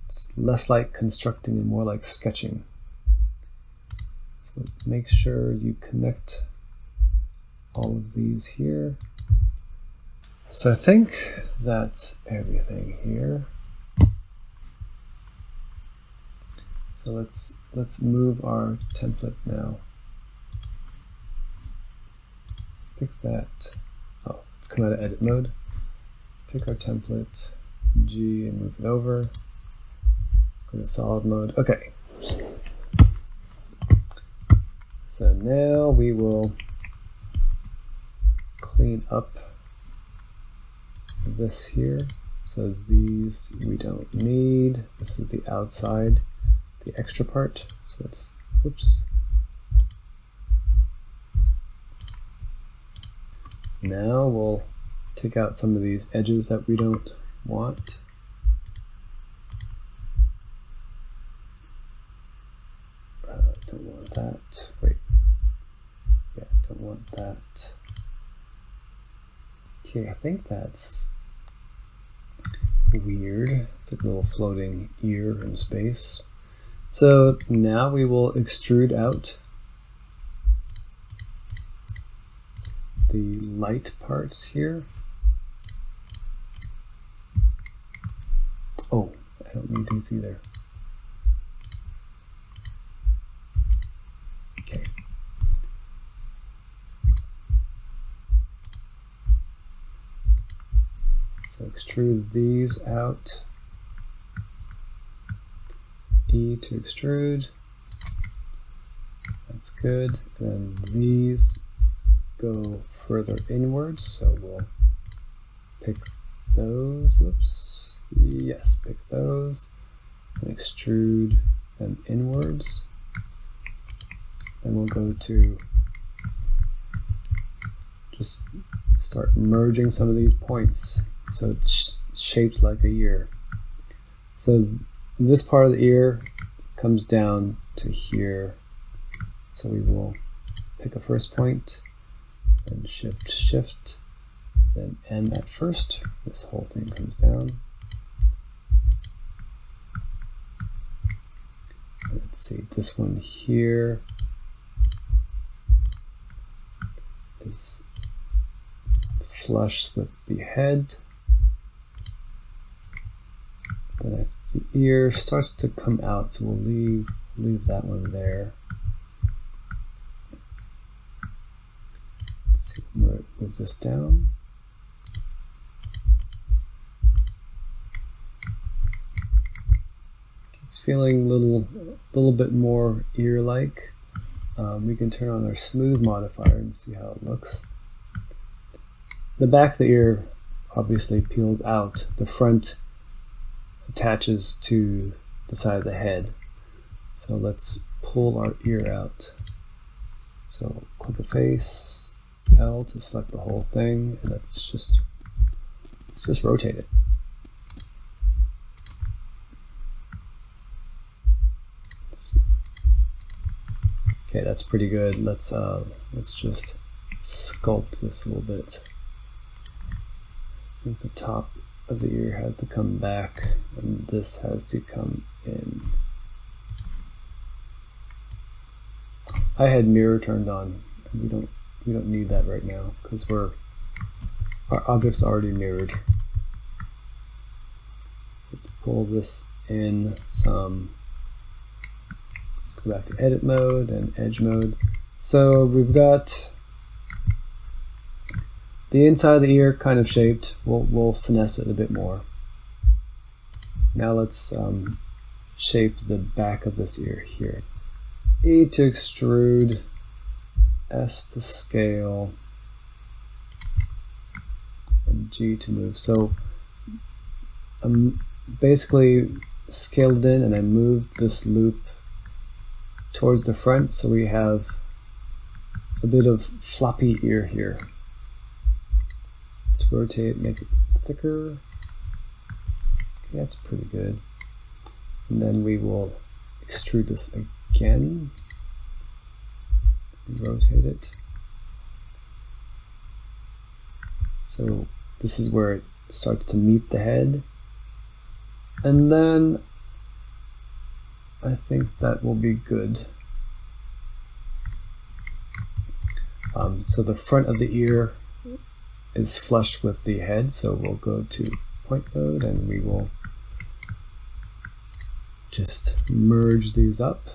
A: It's less like constructing and more like sketching. So make sure you connect all of these here. So I think that's everything here. So let's move our template now. Pick that. Oh, let's come out of edit mode. Pick our template, G, and move it over. Go to solid mode. Okay. So now we will clean up this here. So these we don't need. This is the outside, the extra part. So let's, whoops. Now we'll take out some of these edges that we don't want. Don't want that. Wait. Yeah, don't want that. Okay, I think that's weird. It's like a little floating ear in space. So now we will extrude out the light parts here. Oh, I don't need these either. Okay. So extrude these out. E to extrude. That's good. And then these go further inwards, so we'll pick those. Oops. Yes, pick those and extrude them inwards. Then we'll go to just start merging some of these points so it's shaped like a ear. So this part of the ear comes down to here. So we will pick a first point and shift, shift, then end at first. This whole thing comes down. Let's see, this one here is flush with the head. Then the ear starts to come out, so we'll leave that one there. Let's see, move this down. It's feeling a little bit more ear-like. We can turn on our smooth modifier and see how it looks. The back of the ear obviously peels out. The front attaches to the side of the head. So let's pull our ear out. So click a face, L to select the whole thing, and let's just rotate it. Okay, that's pretty good. Let's just sculpt this a little bit. I think the top of the ear has to come back, and this has to come in. I had mirror turned on. We don't need that right now because our object's already mirrored. So let's pull this in some. Go back to edit mode and edge mode. So we've got the inside of the ear kind of shaped. We'll finesse it a bit more. Now let's shape the back of this ear here. E to extrude, S to scale, and G to move. So I'm basically scaled in and I moved this loop towards the front, so we have a bit of floppy ear here. Let's rotate, make it thicker. Okay, that's pretty good. And then we will extrude this again. Rotate it. So this is where it starts to meet the head. And then I think that will be good. So the front of the ear is flushed with the head, so we'll go to point mode and we will just merge these up.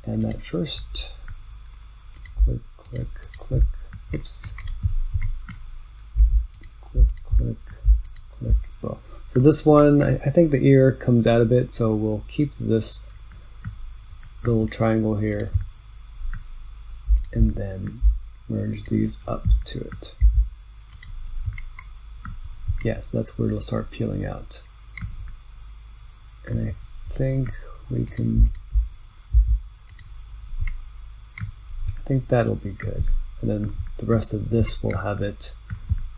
A: And at first, click, click, click, oops, click, click, click. Well, so this one, I think the ear comes out a bit, so we'll keep this little triangle here and then merge these up to it. Yes, that's where it'll start peeling out. And I think we can, I think that'll be good. And then the rest of this will have it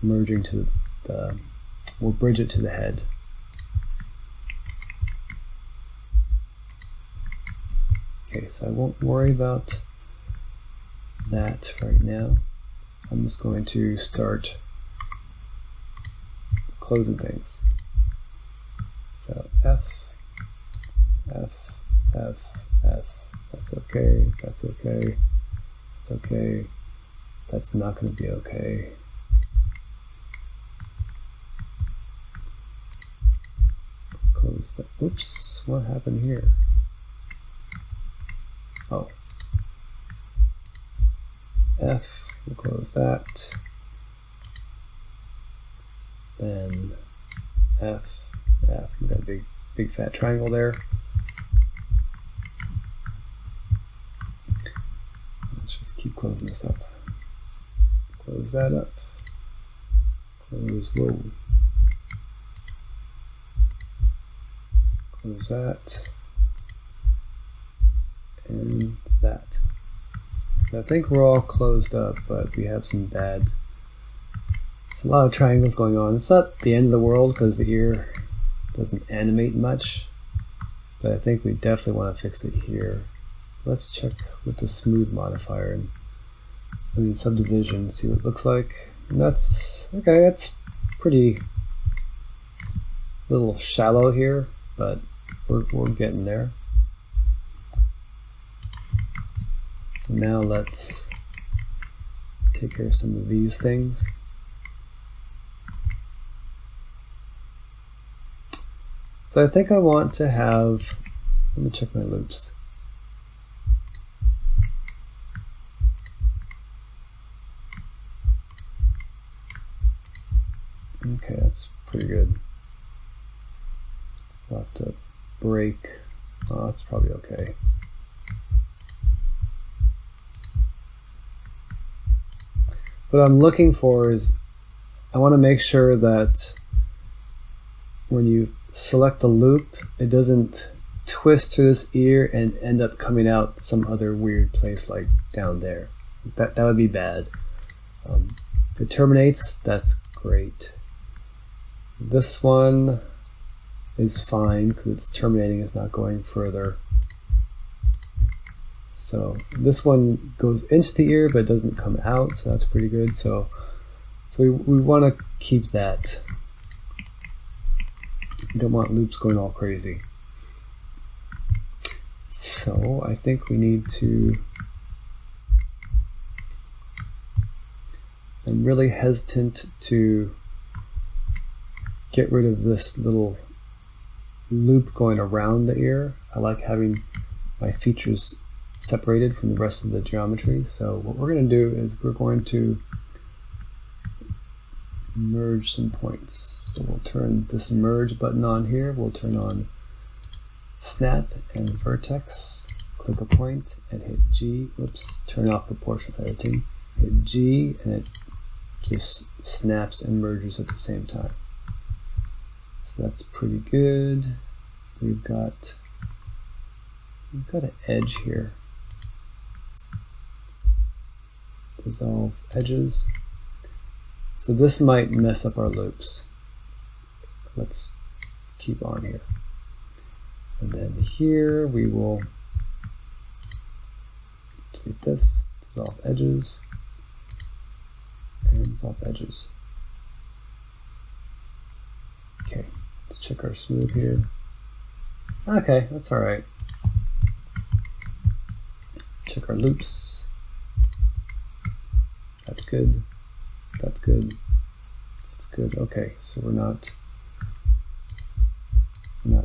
A: merging to the, we'll bridge it to the head. Okay, so I won't worry about that right now. I'm just going to start closing things. So F, F, F, F. That's okay, that's okay, that's okay. That's not going to be okay. Close that. Oops, what happened here? Oh. F, we'll close that. Then F, F. We got a big fat triangle there. Let's just keep closing this up. Close that up. Close, whoa. Close that. And that. So I think we're all closed up, but we have some bad. It's a lot of triangles going on. It's not the end of the world because the ear doesn't animate much, but I think we definitely want to fix it here. Let's check with the smooth modifier and subdivision, see what it looks like. And that's okay. That's pretty little shallow here, but we're getting there. So now let's take care of some of these things. So I think I want to have, let me check my loops. Okay, that's pretty good. I'll have to break. Oh, that's probably okay. What I'm looking for is, I want to make sure that when you select the loop, it doesn't twist through this ear and end up coming out some other weird place like down there. That would be bad. If it terminates, that's great. This one is fine because it's terminating, it's not going further. So this one goes into the ear but doesn't come out, so that's pretty good. So we want to keep that. We don't want loops going all crazy. So I think we need to, I'm really hesitant to get rid of this little loop going around the ear. I like having my features separated from the rest of the geometry. So what we're going to do is we're going to merge some points. So we'll turn this merge button on here. We'll turn on snap and vertex. Click a point and hit G. Oops, turn off proportional editing. Hit G and it just snaps and merges at the same time. So that's pretty good. We've got an edge here. Dissolve edges. So this might mess up our loops. Let's keep on here. And then here we will delete this, dissolve edges, and dissolve edges. Okay, let's check our smooth here. Okay, that's all right. Check our loops. That's good. That's good. That's good. Okay, so we're not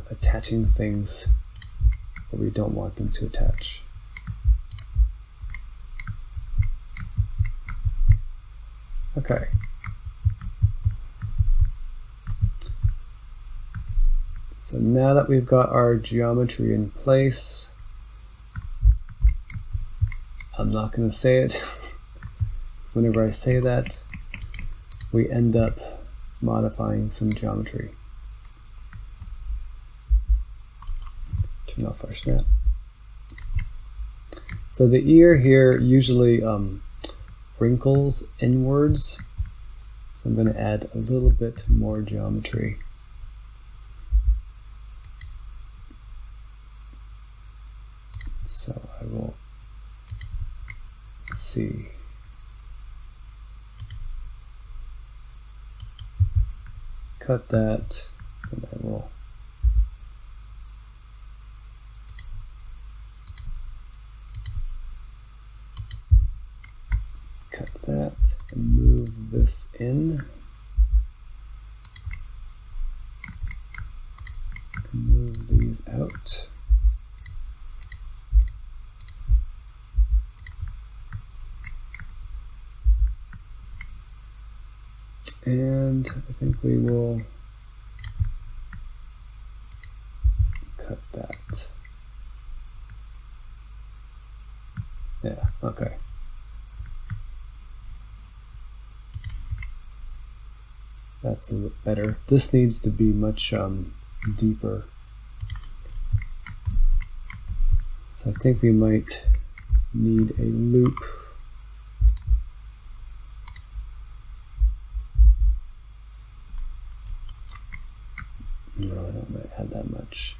A: attaching things where we don't want them to attach. Okay. So now that we've got our geometry in place, I'm not going to say it. Whenever I say that, we end up modifying some geometry. Turn off our snap. So the ear here usually wrinkles inwards. So I'm going to add a little bit more geometry. So see. Cut that, and I will cut that and move this in. Move these out. And I think we will cut that. Yeah, okay. That's a bit better. This needs to be much deeper. So I think we might need a loop. No, I don't might add that much.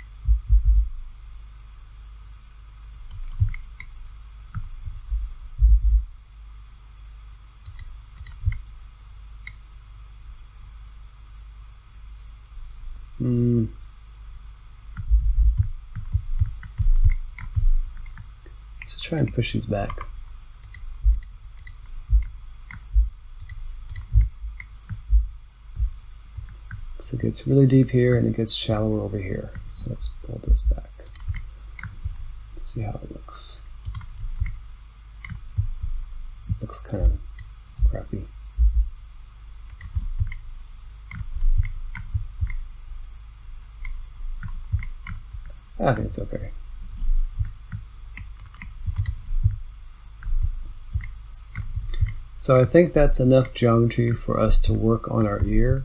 A: So try and push these back. So it gets really deep here and it gets shallower over here. So let's pull this back. Let's see how it looks. Looks kind of crappy. I think it's okay. So I think that's enough geometry for us to work on our ear.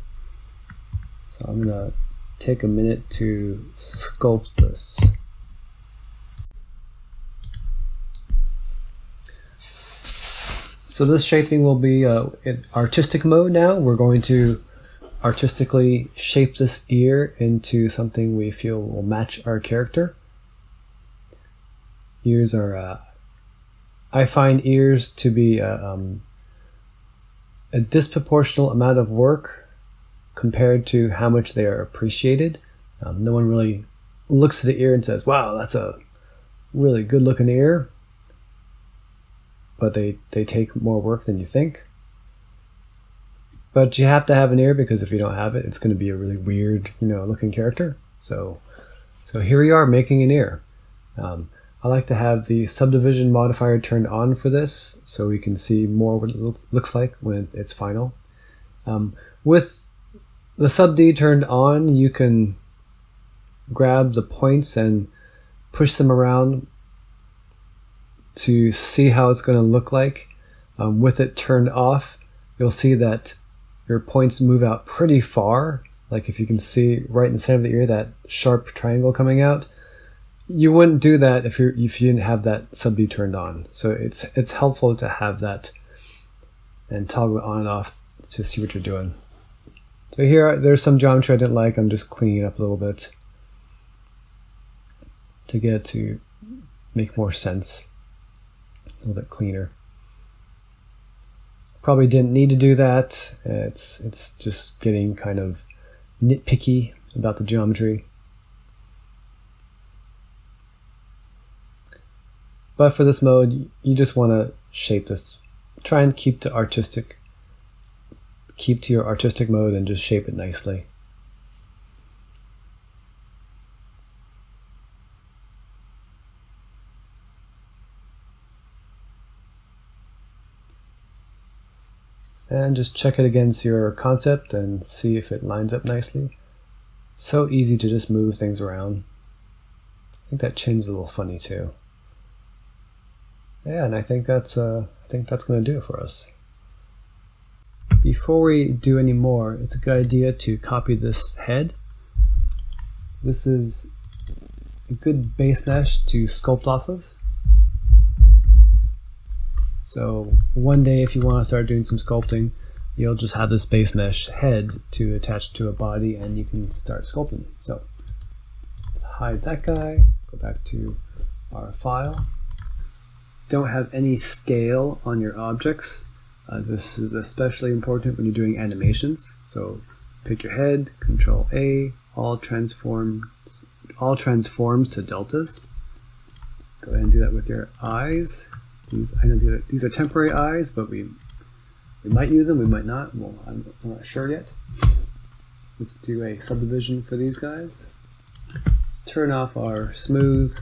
A: So I'm going to take a minute to sculpt this. So this shaping will be in artistic mode now. We're going to artistically shape this ear into something we feel will match our character. Ears are, I find ears to be a disproportional amount of work compared to how much they are appreciated. No one really looks at the ear and says, wow, that's a really good looking ear. But they take more work than you think. But you have to have an ear, because if you don't have it, it's going to be a really weird, looking character. So here we are making an ear. I like to have the subdivision modifier turned on for this, so we can see more what it looks like when it's final. With the sub D turned on, you can grab the points and push them around to see how it's going to look like. With it turned off, you'll see that your points move out pretty far. Like if you can see right in the center of the ear, that sharp triangle coming out. You wouldn't do that if you didn't have that sub D turned on. So it's helpful to have that and toggle it on and off to see what you're doing. So there's some geometry I didn't like. I'm just cleaning it up a little bit to get it to make more sense, a little bit cleaner. Probably didn't need to do that. It's just getting kind of nitpicky about the geometry. But for this mode, you just want to shape this. Try and keep to your artistic mode and just shape it nicely. And just check it against your concept and see if it lines up nicely. So easy to just move things around. I think that chin's a little funny too. Yeah, and I think that's going to do it for us. Before we do any more, it's a good idea to copy this head. This is a good base mesh to sculpt off of. So one day if you want to start doing some sculpting, you'll just have this base mesh head to attach to a body and you can start sculpting. So let's hide that guy, go back to our file. don't have any scale on your objects. This is especially important when you're doing animations. So pick your head, Control A, all transforms to deltas. Go ahead and do that with your eyes. I know these are temporary eyes, but we might use them, we might not. Well, I'm not sure yet. Let's do a subdivision for these guys. Let's turn off our smooth.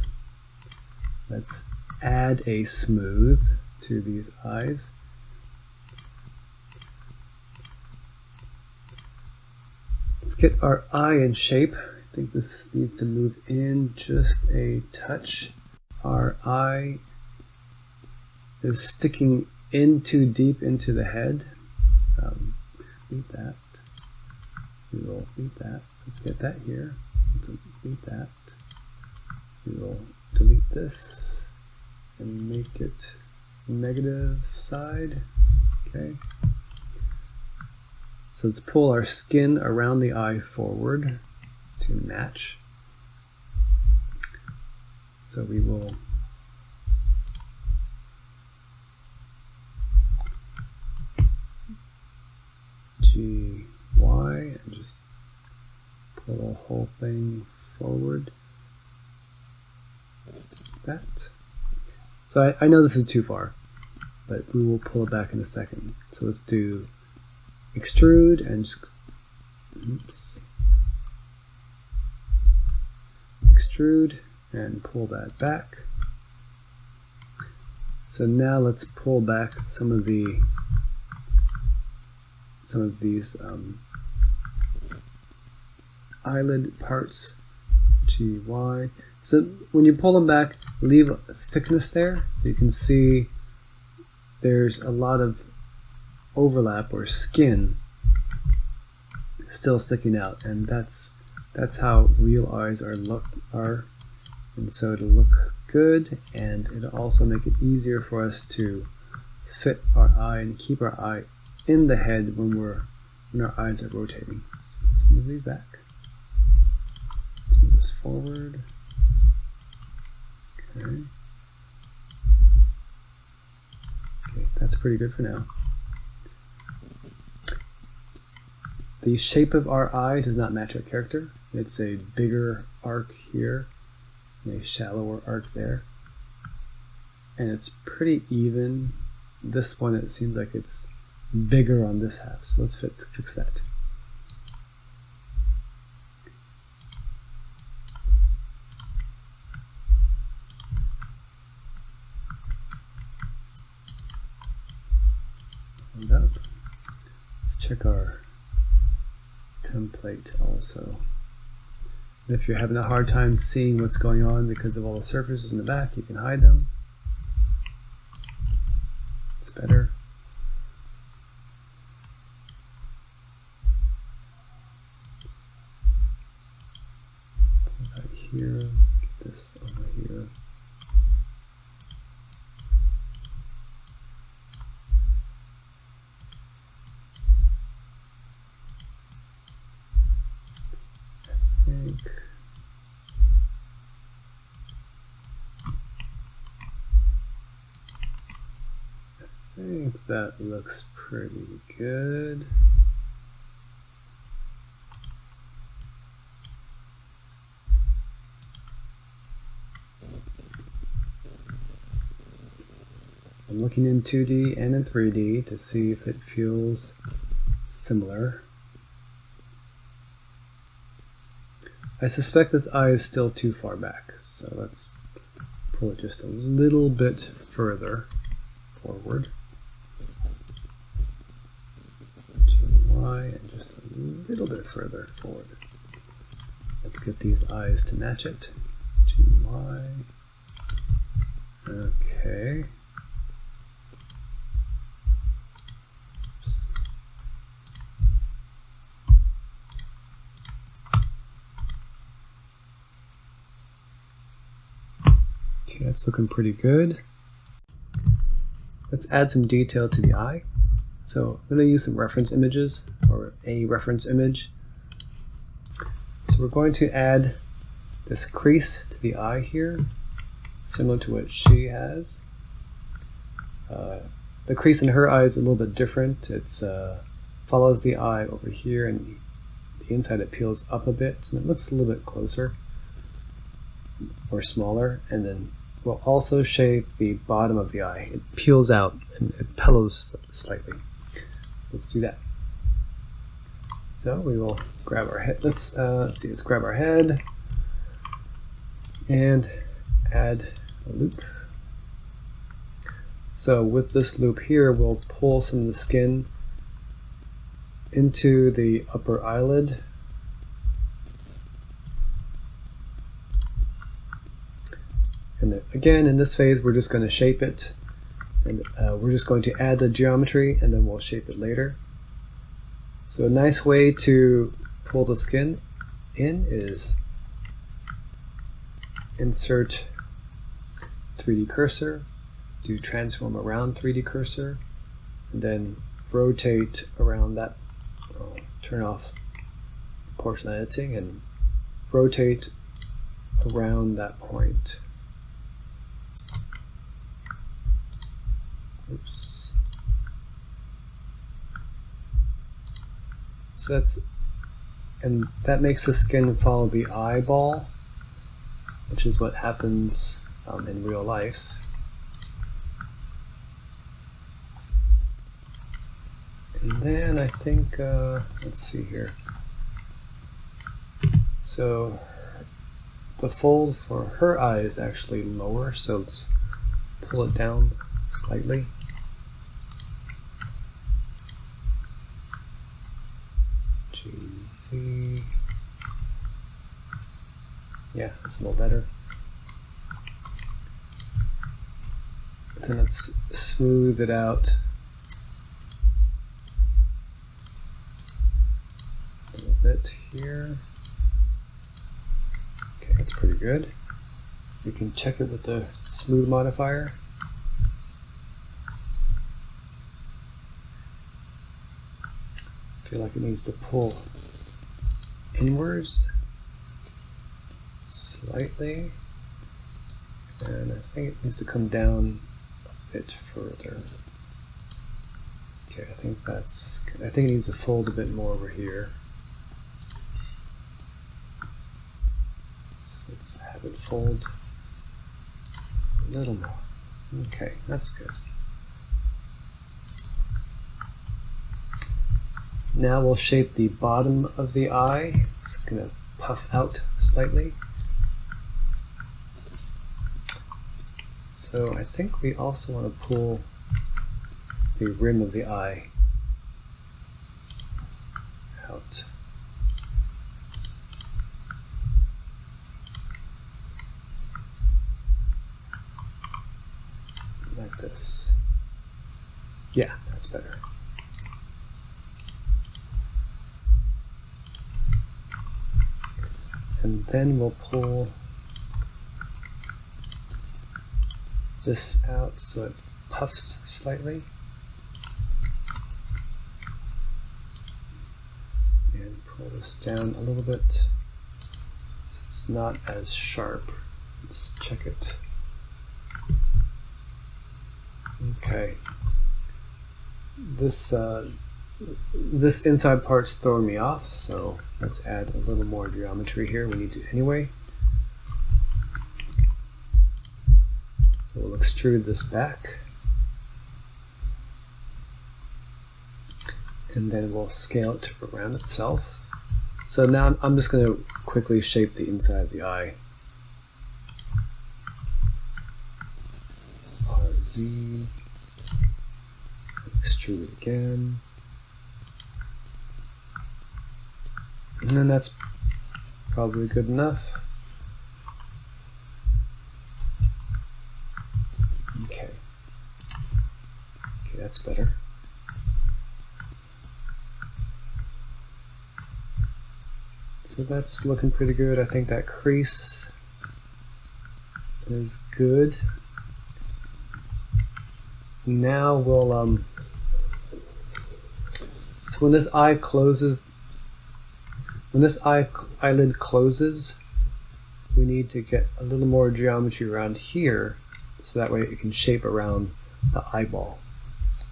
A: Let's add a smooth to these eyes. Let's get our eye in shape. I think this needs to move in just a touch. Our eye is sticking in too deep into the head. Delete that. We will delete that. Let's get that here. Delete that. We will delete this and make it negative side. Okay. So let's pull our skin around the eye forward to match. So we will Y and just pull the whole thing forward. That. So I know this is too far, but we will pull it back in a second. So let's do extrude and just, oops, extrude and pull that back. So now let's pull back some of these eyelid parts. GY. So when you pull them back, leave thickness there so you can see there's a lot of overlap or skin still sticking out, and that's how real eyes are. And so it'll look good, and it'll also make it easier for us to fit our eye and keep our eye in the head when our eyes are rotating. So let's move these back. Let's move this forward. Okay. Okay, that's pretty good for now. The shape of our eye does not match our character. It's a bigger arc here and a shallower arc there. And it's pretty even. This one, it seems like it's bigger on this half. So let's fix that. Hold up. Let's check our template also. If you're having a hard time seeing what's going on because of all the surfaces in the back, you can hide them. It's better. Let's pull that here, get this over here. I think that looks pretty good. So I'm looking in 2D and in 3D to see if it feels similar. I suspect this eye is still too far back, so let's pull it just a little bit further forward. GY and just a little bit further forward. Let's get these eyes to match it. GY. Okay. Oops. Okay, that's looking pretty good. Let's add some detail to the eye. So I'm going to use some reference images, or a reference image. So we're going to add this crease to the eye here, similar to what she has. The crease in her eye is a little bit different. It's follows the eye over here, and the inside it peels up a bit, and it looks a little bit closer or smaller. And then we'll also shape the bottom of the eye. It peels out and it pillows slightly. So let's do that. So we will grab our head. Let's see. Let's grab our head and add a loop. So with this loop here, we'll pull some of the skin into the upper eyelid. And then, again, in this phase, we're just going to shape it. And we're just going to add the geometry, and then we'll shape it later. So a nice way to pull the skin in is insert 3D cursor, do transform around 3D cursor, and then rotate around that. Turn off portion editing and rotate around that point. Oops. So that makes the skin follow the eyeball, which is what happens in real life. And then I think, let's see here. So the fold for her eye is actually lower, so let's pull it down slightly. GZ. Yeah, that's a little better. Then let's smooth it out a little bit here. Okay, that's pretty good. We can check it with the smooth modifier. I feel like it needs to pull inwards slightly, and I think it needs to come down a bit further. Okay, I think that's good. I think it needs to fold a bit more over here. So let's have it fold a little more. Okay, that's good. Now we'll shape the bottom of the eye. It's going to puff out slightly. So I think we also want to pull the rim of the eye out. Like this. Yeah, that's better. And then we'll pull this out so it puffs slightly. And pull this down a little bit so it's not as sharp. Let's check it. Okay. This inside part's throwing me off, so let's add a little more geometry here. We need to anyway. So we'll extrude this back. And then we'll scale it around itself. So now I'm just going to quickly shape the inside of the eye. RZ. Extrude again. And then that's probably good enough. Okay. Okay, that's better. So that's looking pretty good. I think that crease is good. Now we'll so when this eye closes, when this eyelid closes, we need to get a little more geometry around here, so that way it can shape around the eyeball.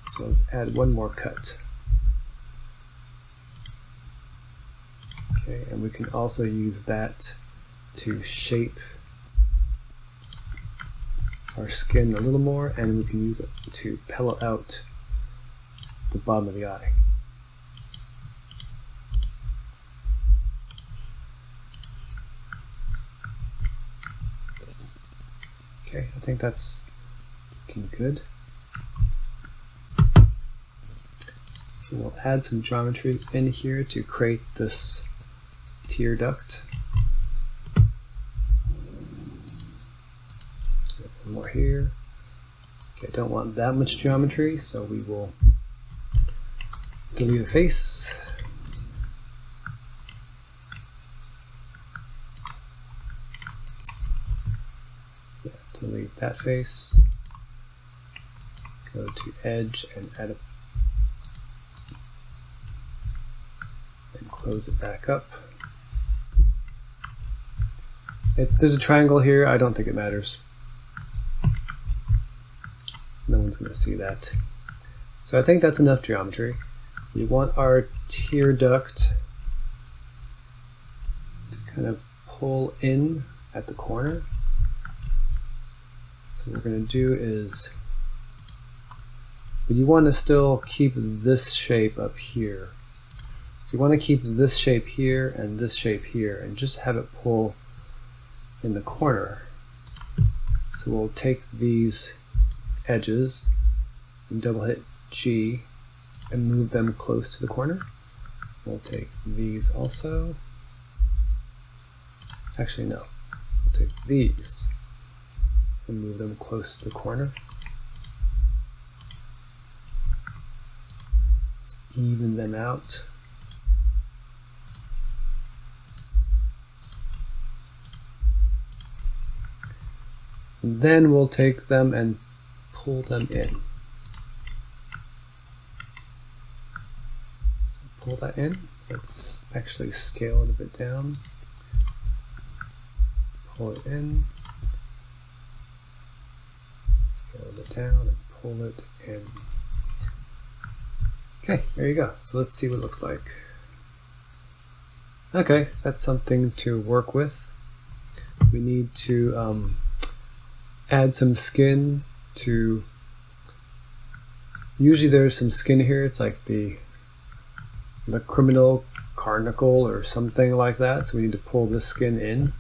A: So let's add one more cut. Okay, and we can also use that to shape our skin a little more, and we can use it to pellet out the bottom of the eye. Okay, I think that's looking good. So we'll add some geometry in here to create this tear duct. One more here. Okay, I don't want that much geometry, so we will delete a face. Yeah, delete that face. Go to edge and add a and close it back up. There's a triangle here. I don't think it matters. No one's going to see that. So I think that's enough geometry. We want our tear duct to kind of pull in at the corner. So what we're going to do is, but you want to still keep this shape up here. So you want to keep this shape here and this shape here and just have it pull in the corner. So we'll take these edges and double hit G and move them close to the corner. We'll take these also. Actually, no. We'll take these and move them close to the corner. Let's even them out. And then we'll take them and pull them in. So pull that in. Let's actually scale it a bit down. Pull it in. Scale it down and pull it in. Okay, there you go. So let's see what it looks like. Okay, that's something to work with. We need to add some skin to, usually there's some skin here, it's like the criminal carnacle or something like that, so we need to pull this skin in.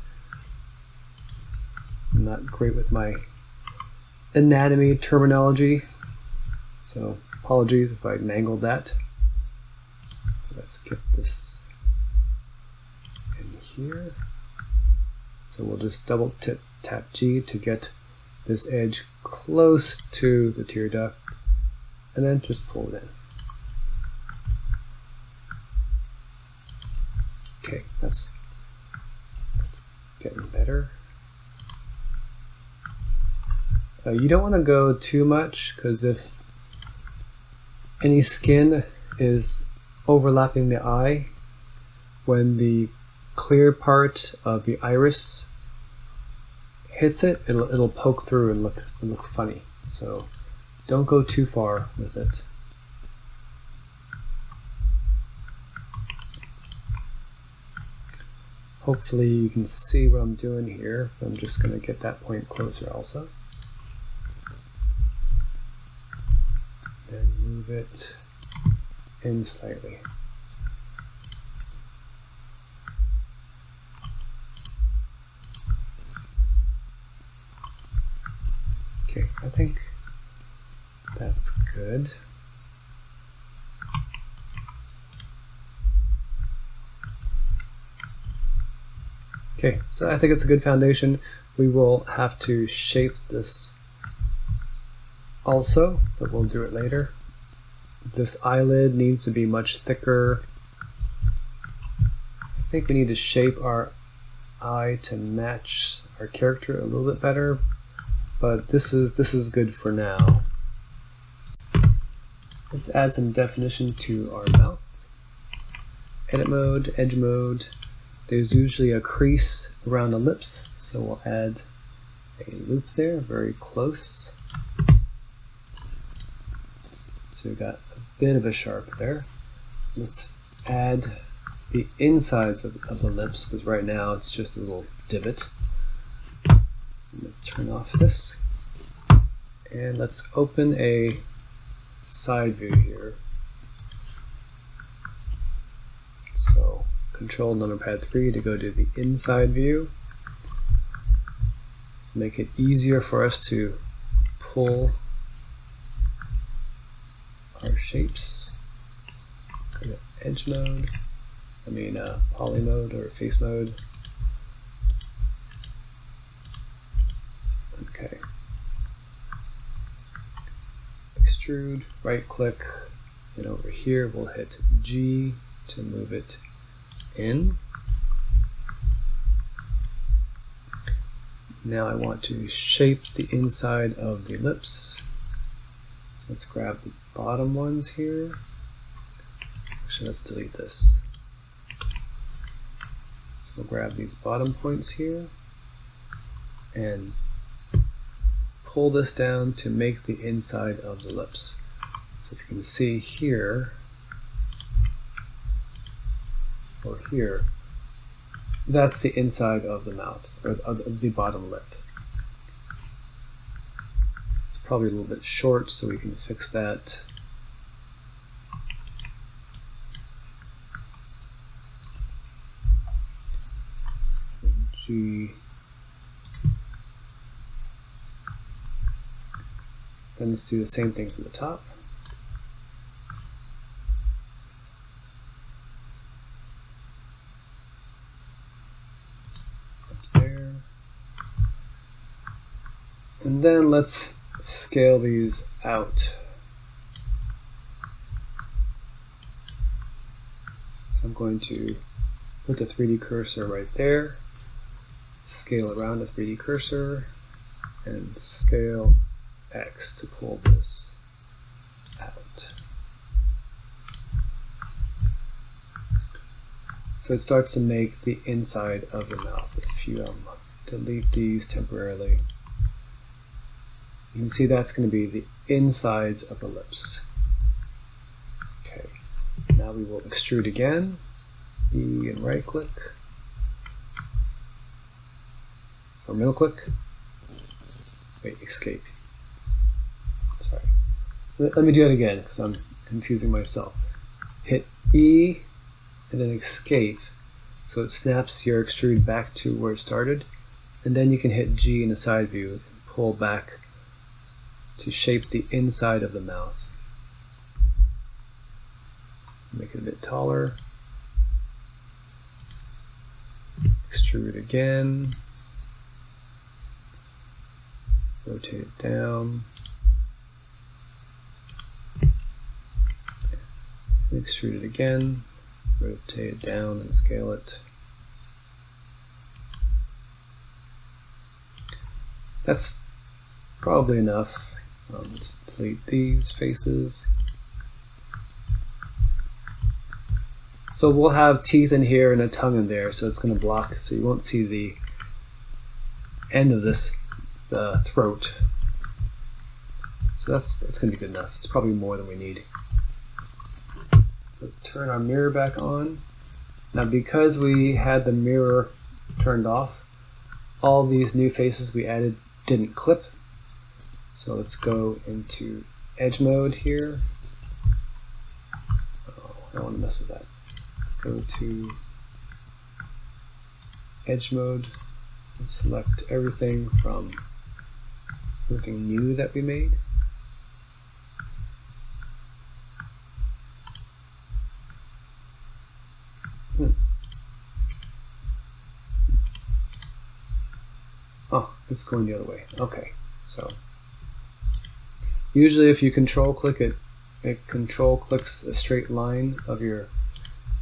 A: I'm not great with my anatomy terminology, so apologies if I mangled that. Let's get this in here. So we'll just double tap G to get this edge close to the tear duct, and then just pull it in. Okay, that's getting better. You don't want to go too much, because if any skin is overlapping the eye, when the clear part of the iris hits it, it'll poke through and look funny. So don't go too far with it. Hopefully you can see what I'm doing here. I'm just going to get that point closer also. Then move it in slightly. Okay, I think that's good. Okay, so I think it's a good foundation. We will have to shape this also, but we'll do it later. This eyelid needs to be much thicker. I think we need to shape our eye to match our character a little bit better, but this is good for now. Let's add some definition to our mouth. Edit mode, edge mode. There's usually a crease around the lips, so we'll add a loop there, very close. So we've got a bit of a sharp there. Let's add the insides of the lips, because right now it's just a little divot. Let's turn off this. And let's open a side view here. So Control numpad 3 to go to the inside view. Make it easier for us to pull our shapes. Go to edge mode, poly mode or face mode. Okay. Extrude, right click, and over here we'll hit G to move it in. Now I want to shape the inside of the lips. So let's grab the bottom ones here. Actually, let's delete this. So we'll grab these bottom points here and pull this down to make the inside of the lips. So if you can see here, or here, that's the inside of the mouth, or of the bottom lip. It's probably a little bit short, so we can fix that. G. Then let's do the same thing from the top. Up there. And then let's scale these out. So I'm going to put the 3D cursor right there, scale around the 3D cursor, and scale X to pull this out. So it starts to make the inside of the mouth. If you delete these temporarily, you can see that's going to be the insides of the lips. Okay, now we will extrude again. E and right click, or middle click. Wait, escape. Sorry. Let me do it again because I'm confusing myself. Hit E and then escape, so it snaps your extrude back to where it started, and then you can hit G in the side view and pull back to shape the inside of the mouth. Make it a bit taller. Extrude again. Rotate it down. And extrude it again. Rotate it down and scale it. That's probably enough. Let's delete these faces. So we'll have teeth in here and a tongue in there, so it's going to block, so you won't see the end of this throat. So that's going to be good enough. It's probably more than we need. So let's turn our mirror back on. Now because we had the mirror turned off, all these new faces we added didn't clip. So let's go into edge mode here. Oh, I don't want to mess with that. Let's go to edge mode and select everything from everything new that we made. Oh, it's going the other way. Okay, so usually if you control click it, it control clicks a straight line of your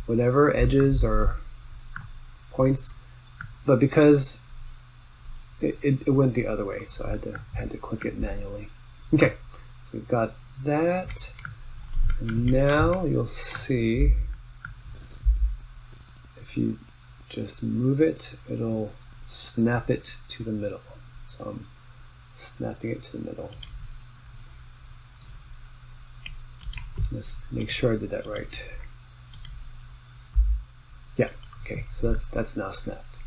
A: whatever edges or points, but because it went the other way, so I had to click it manually. Okay, so we've got that, and now you'll see if you just move it, it'll snap it to the middle. So I'm snapping it to the middle. Let's make sure I did that right. Yeah, okay, so that's now snapped.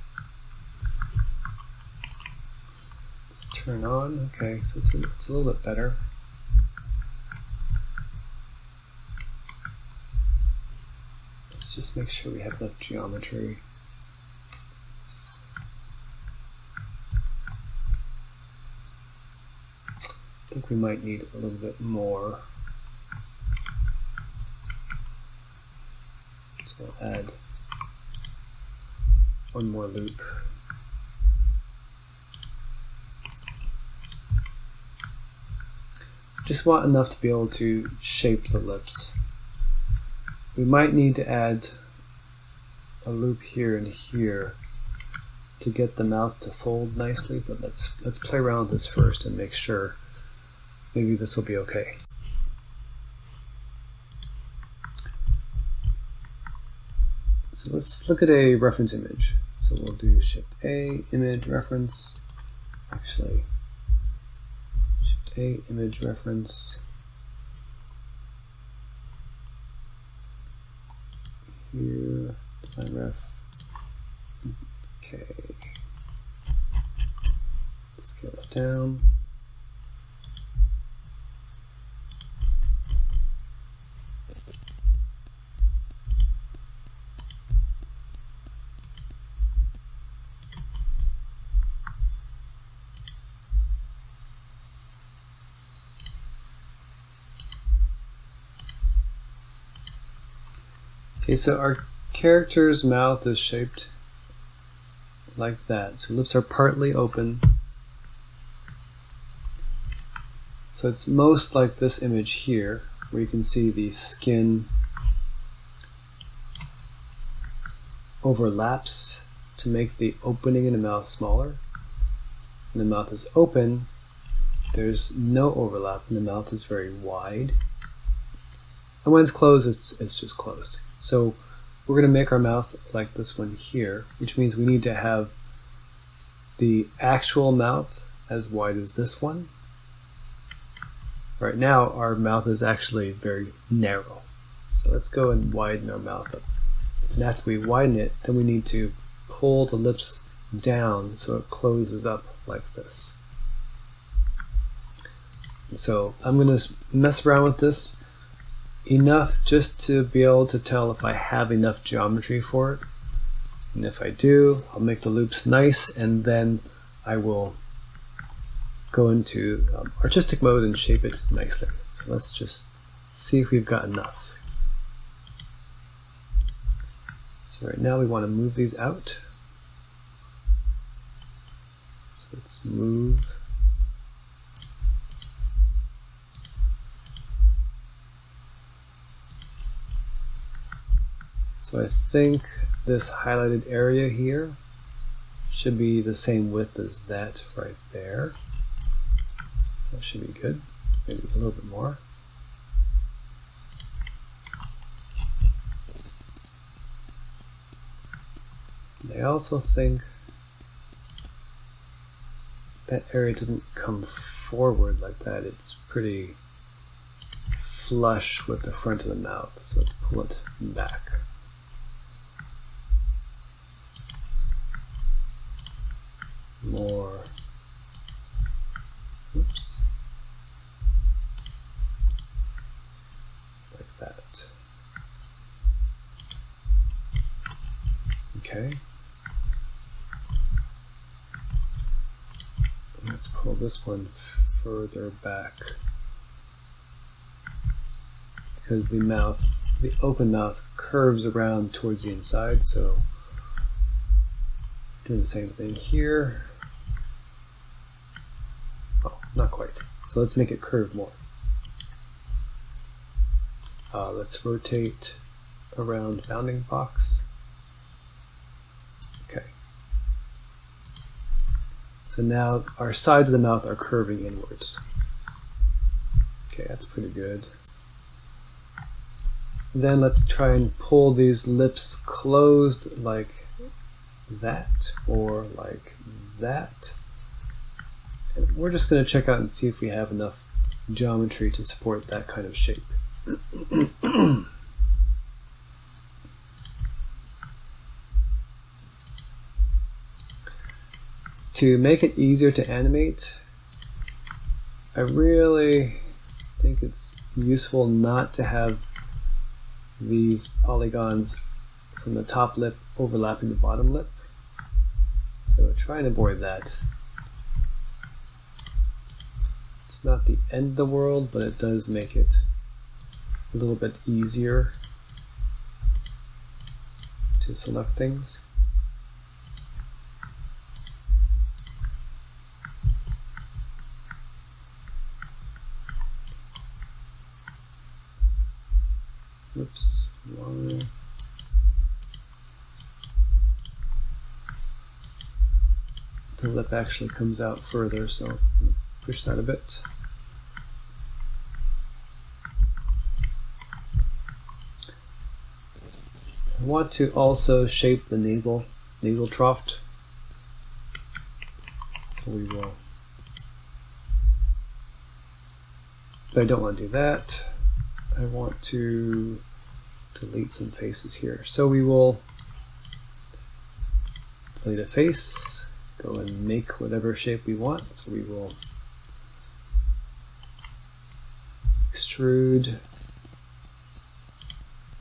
A: Let's turn on, okay, so it's a little bit better. Let's just make sure we have enough geometry. I think we might need a little bit more. So I'll add one more loop. Just want enough to be able to shape the lips. We might need to add a loop here and here to get the mouth to fold nicely, but let's play around with this first and make sure. Maybe this will be okay. So let's look at a reference image. So we'll do Shift A, image reference. Actually, Shift A, image reference. Here, design ref. Okay. Scale this down. Okay, so our character's mouth is shaped like that. So lips are partly open. So it's most like this image here, where you can see the skin overlaps to make the opening in the mouth smaller. When the mouth is open, there's no overlap and the mouth is very wide. And when it's closed, it's just closed. So we're going to make our mouth like this one here, which means we need to have the actual mouth as wide as this one. Right now, our mouth is actually very narrow. So let's go and widen our mouth up. And after we widen it, then we need to pull the lips down so it closes up like this. And so I'm going to mess around with this enough just to be able to tell if I have enough geometry for it. And if I do, I'll make the loops nice, and then I will go into artistic mode and shape it nicely. So let's just see if we've got enough. So right now we want to move these out. So let's move. So I think this highlighted area here should be the same width as that right there. So that should be good. Maybe a little bit more. And I also think that area doesn't come forward like that. It's pretty flush with the front of the mouth. So let's pull it back. More. Oops. Like that. Okay. Let's pull this one further back, because the open mouth curves around towards the inside, so doing the same thing here. Oh, not quite. So let's make it curve more. Let's rotate around bounding box. Okay. So now our sides of the mouth are curving inwards. Okay, that's pretty good. Then let's try and pull these lips closed like that or like that. And we're just going to check out and see if we have enough geometry to support that kind of shape. To make it easier to animate, I really think it's useful not to have these polygons from the top lip overlapping the bottom lip. So try and avoid that. It's not the end of the world, but it does make it a little bit easier to select things. Oops, wrong. The lip actually comes out further, so push that a bit. I want to also shape the nasal trough, so we will. But I don't want to do that. I want to delete some faces here. So we will delete a face, go and make whatever shape we want. So we will extrude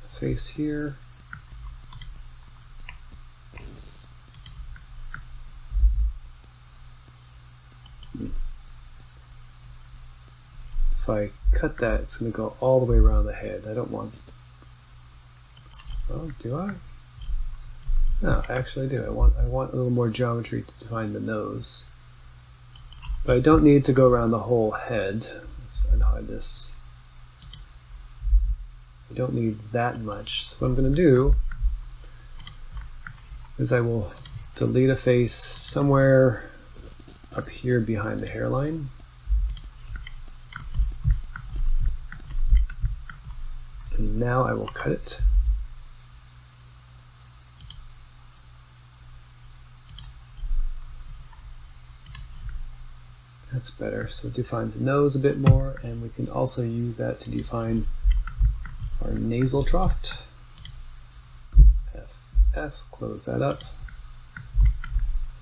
A: a face here. If I cut that, it's going to go all the way around the head. I don't want. Well, do I? No, I actually do. I want a little more geometry to define the nose. But I don't need to go around the whole head. Let's unhide this. I don't need that much. So what I'm going to do is I will delete a face somewhere up here behind the hairline. And now I will cut it. That's better. So it defines the nose a bit more, and we can also use that to define our nasal trough. F, close that up.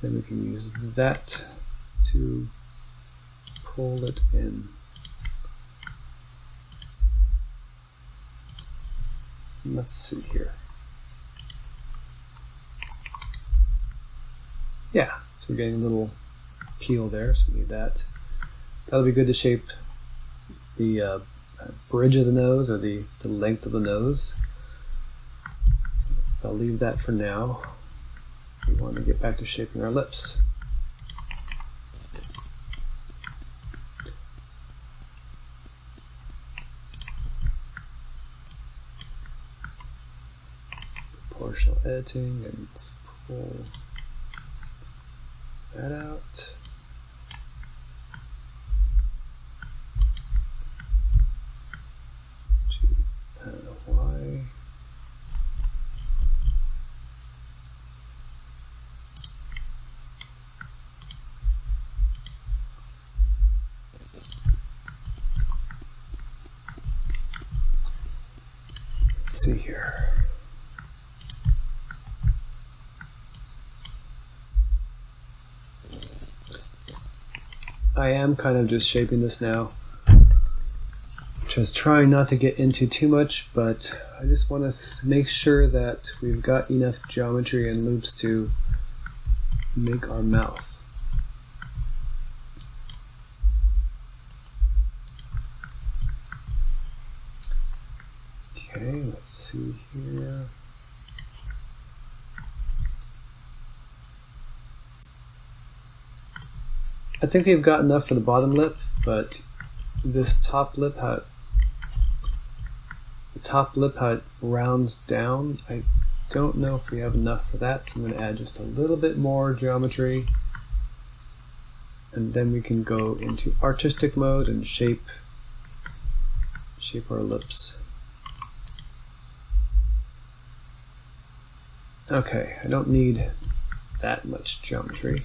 A: Then we can use that to pull it in. Let's see here. Yeah, so we're getting a little peel there, so we need that. That'll be good to shape the bridge of the nose, or the length of the nose. So I'll leave that for now. We want to get back to shaping our lips. Proportional editing, and let's pull that out. I don't know why. Let's see here. I am kind of just shaping this now. Just trying not to get into too much, but I just want to make sure that we've got enough geometry and loops to make our mouth. Okay, let's see here. I think we've got enough for the bottom lip, but this top lip, how it rounds down, I don't know if we have enough for that, so I'm going to add just a little bit more geometry, and then we can go into artistic mode and shape our lips. Okay, I don't need that much geometry.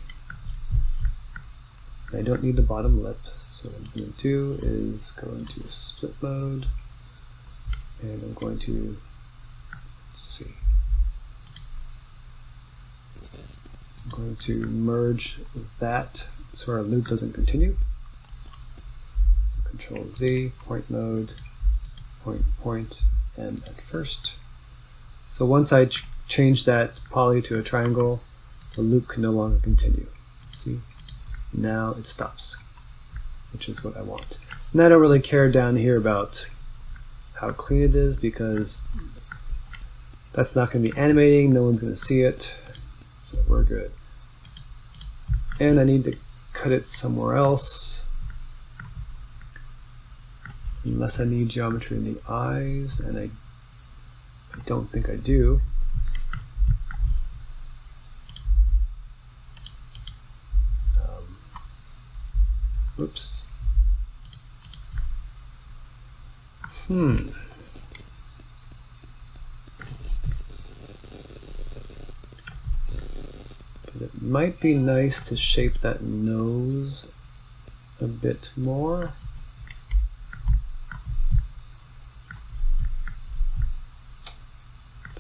A: I don't need the bottom lip, so what I'm going to do is go into split mode, And I'm going to, let's see, I'm going to merge that so our loop doesn't continue. So Control Z, point mode, point, and at first. So once I change that poly to a triangle, the loop can no longer continue. See? Now it stops, which is what I want. And I don't really care down here about how clean it is because that's not going to be animating, no one's going to see it, so we're good. And I need to cut it somewhere else, unless I need geometry in the eyes, and I don't think I do. Oops. But it might be nice to shape that nose a bit more.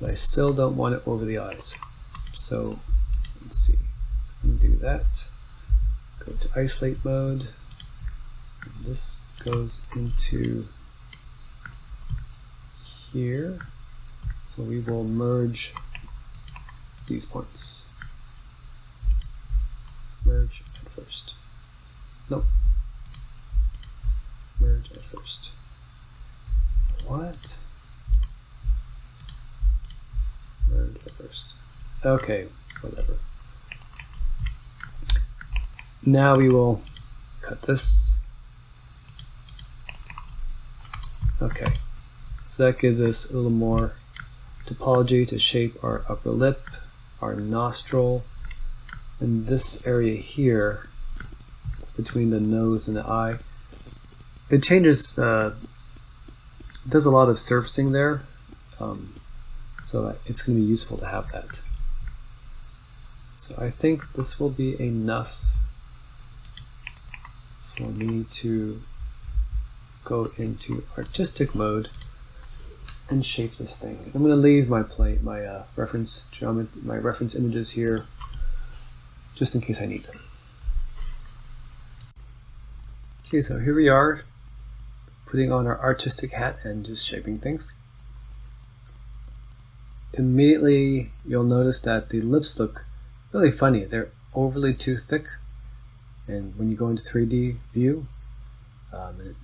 A: But I still don't want it over the eyes. So let's see. So I'm gonna do that. Go to isolate mode. And this goes into here. So we will merge these points. Merge at first. Nope. Merge at first. What? Merge at first. Okay, whatever. Now we will cut this. Okay, so that gives us a little more topology to shape our upper lip, our nostril, and this area here between the nose and the eye. It changes, does a lot of surfacing there, so it's going to be useful to have that. So I think this will be enough for me to go into artistic mode and shape this thing. I'm going to leave my reference images here just in case I need them. Okay, so here we are putting on our artistic hat and just shaping things. Immediately you'll notice that the lips look really funny. They're overly too thick, and when you go into 3D view,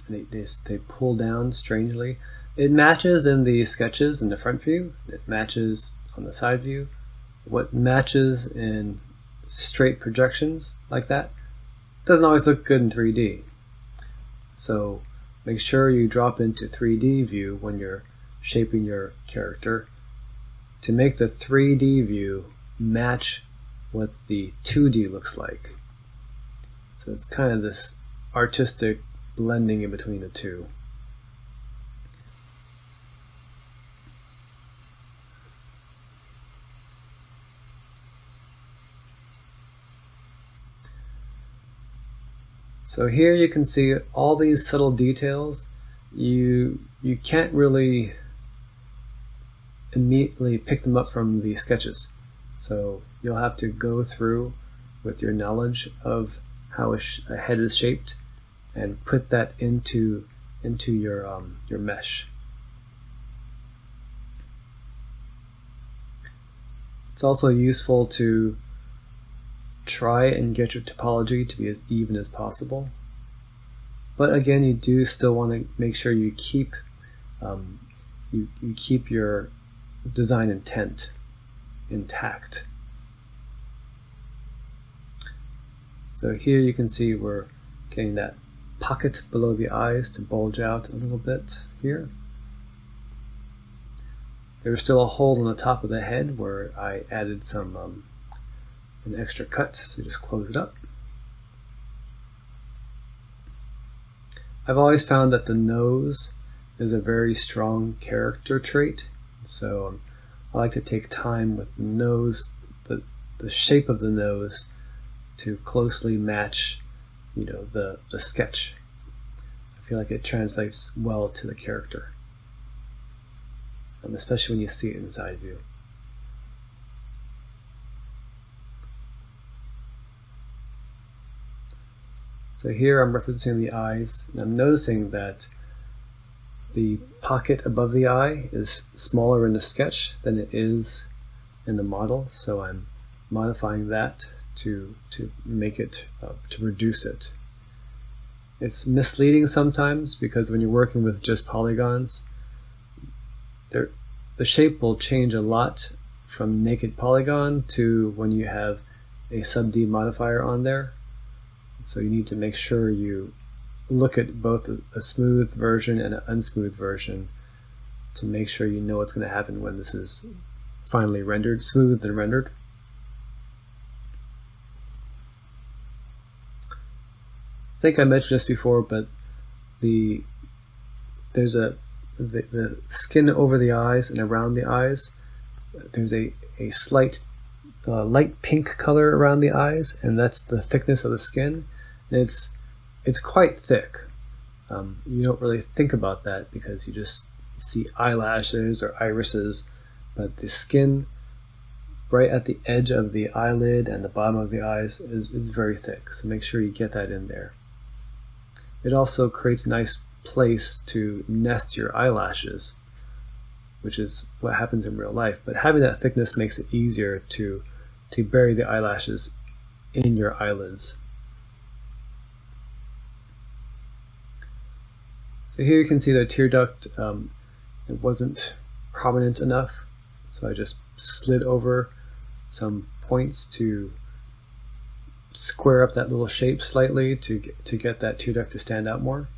A: they pull down strangely. It matches in the sketches in the front view, it matches on the side view. What matches in straight projections like that doesn't always look good in 3D. So make sure you drop into 3D view when you're shaping your character to make the 3D view match what the 2D looks like. So it's kind of this artistic blending in between the two. So here you can see all these subtle details. You can't really immediately pick them up from the sketches. So you'll have to go through with your knowledge of how a head is shaped and put that into your mesh. It's also useful to try and get your topology to be as even as possible. But again, you do still want to make sure you keep you keep your design intent intact. So here you can see we're getting that pocket below the eyes to bulge out a little bit here. There's still a hole on the top of the head where I added some an extra cut, so just close it up. I've always found that the nose is a very strong character trait, so I like to take time with the nose, the shape of the nose, to closely match, the sketch. I feel like it translates well to the character. especially when you see it in side view. So here I'm referencing the eyes, and I'm noticing that the pocket above the eye is smaller in the sketch than it is in the model, so I'm modifying that to make it, to reduce it. It's misleading sometimes because when you're working with just polygons, the shape will change a lot from naked polygon to when you have a sub D modifier on there. So you need to make sure you look at both a smooth version and an unsmooth version to make sure you know what's going to happen when this is finally rendered, smoothed and rendered. I think I mentioned this before, but the skin over the eyes and around the eyes, there's a slight light pink color around the eyes, and that's the thickness of the skin. And it's quite thick. You don't really think about that because you just see eyelashes or irises, but the skin right at the edge of the eyelid and the bottom of the eyes is very thick, so make sure you get that in there. It also creates a nice place to nest your eyelashes, which is what happens in real life, but having that thickness makes it easier to bury the eyelashes in your eyelids. So here you can see the tear duct, it wasn't prominent enough, so I just slid over some points to square up that little shape slightly to get that tear duct to stand out more.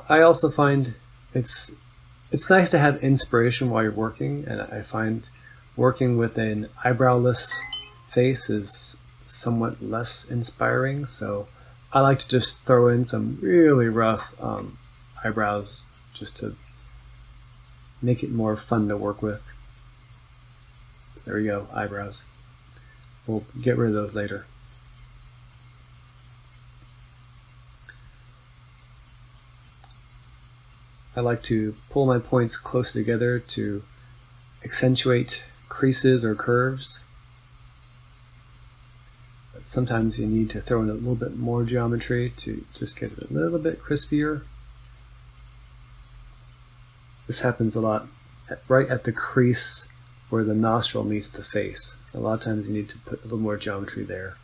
A: I also find it's nice to have inspiration while you're working, and I find working with an eyebrowless face is somewhat less inspiring, so I like to just throw in some really rough eyebrows just to make it more fun to work with. So there we go, eyebrows. We'll get rid of those later. I like to pull my points close together to accentuate creases or curves. Sometimes you need to throw in a little bit more geometry to just get it a little bit crispier. This happens a lot right at the crease where the nostril meets the face. A lot of times you need to put a little more geometry there.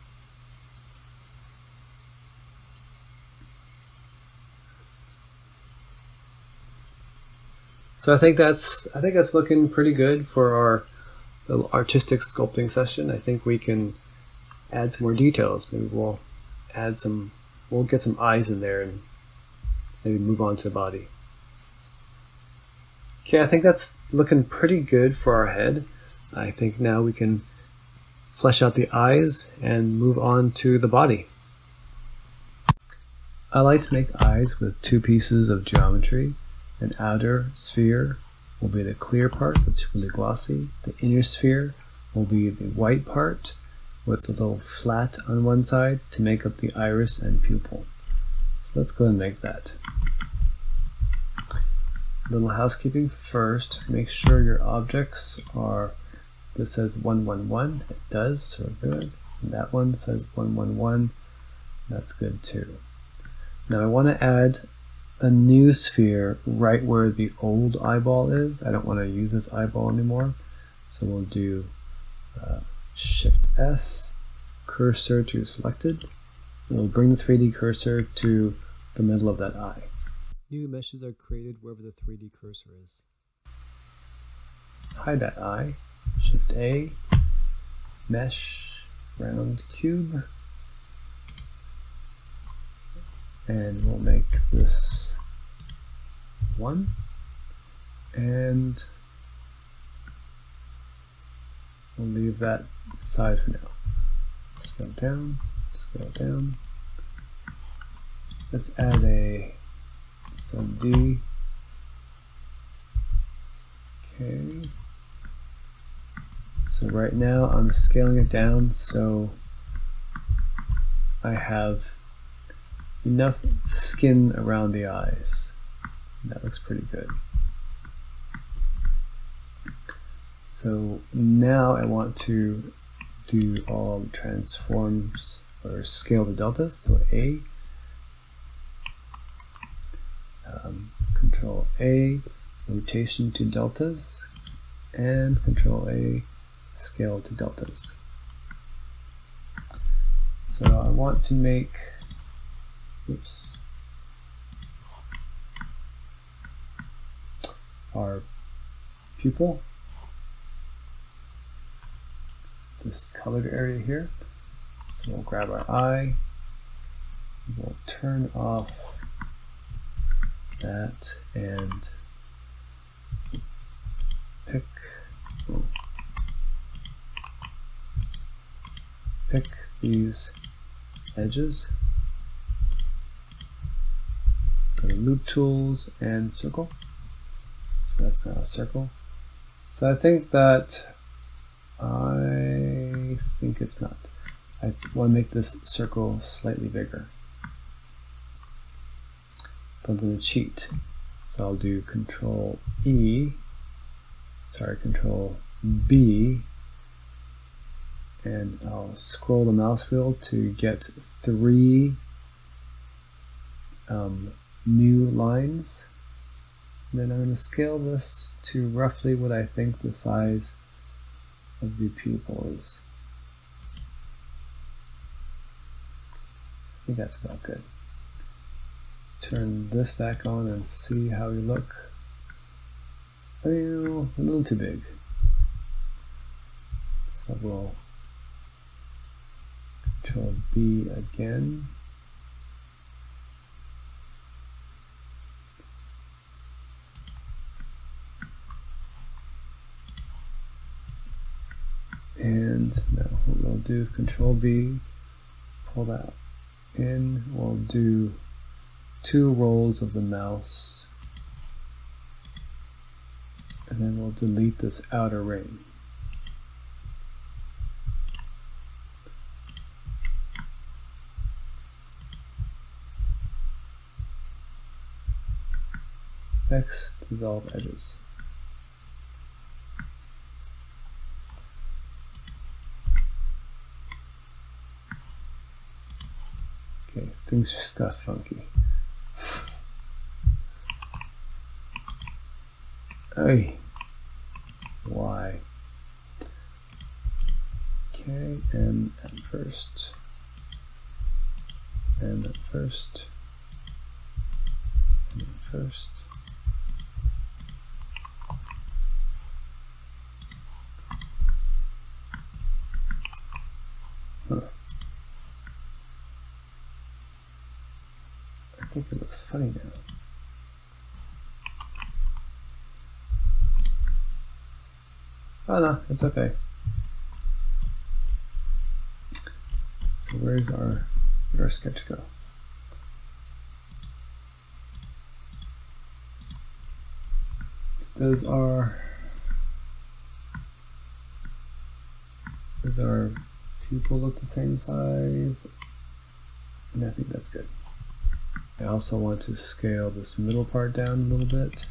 A: So I think that's looking pretty good for our little artistic sculpting session. I think we can add some more details. Maybe we'll get some eyes in there and maybe move on to the body. Okay, I think that's looking pretty good for our head. I think now we can flesh out the eyes and move on to the body. I like to make eyes with two pieces of geometry. An outer sphere will be the clear part that's really glossy. The inner sphere will be the white part with the little flat on one side to make up the iris and pupil. So let's go and make that. Little housekeeping first, make sure your objects are, this says 111, it does, so we're good. And that one says 111, that's good too. Now I want to add a new sphere right where the old eyeball is. I don't want to use this eyeball anymore, so we'll do Shift S, cursor to selected. It'll bring the 3D cursor to the middle of that eye. New meshes are created wherever the 3D cursor is. Hide that eye, Shift A, mesh, round cube, and we'll make this 1, and we'll leave that aside for now. Scale down, scale down. Let's add a sub D. Okay. So right now I'm scaling it down so I have enough skin around the eyes. That looks pretty good. So now I want to do all transforms or scale the deltas. So A, Control A, rotation to deltas, and Control A, scale to deltas. So I want to make, oops, our pupil, this colored area here. So we'll grab our eye, we'll turn off that and pick these edges. Go to loop tools and circle. So that's now a circle. So I think it's not. I want to make this circle slightly bigger. But I'm going to cheat. So I'll do Control B, and I'll scroll the mouse wheel to get 3 new lines. And then I'm going to scale this to roughly what I think the size of the pupil is. I think that's about good. So let's turn this back on and see how we look. Oh, a little too big. So we'll Control B again. And now what we'll do is Control B, pull that in. We'll do 2 rolls of the mouse, and then we'll delete this outer ring. X, dissolve edges. Okay, things just got funky. Hey, why? Okay, and at first, and at first, and at first. Huh. I think it looks funny now. Oh no, it's okay. So where'd our sketch go? So does our pupil look the same size? And I think that's good. I also want to scale this middle part down a little bit.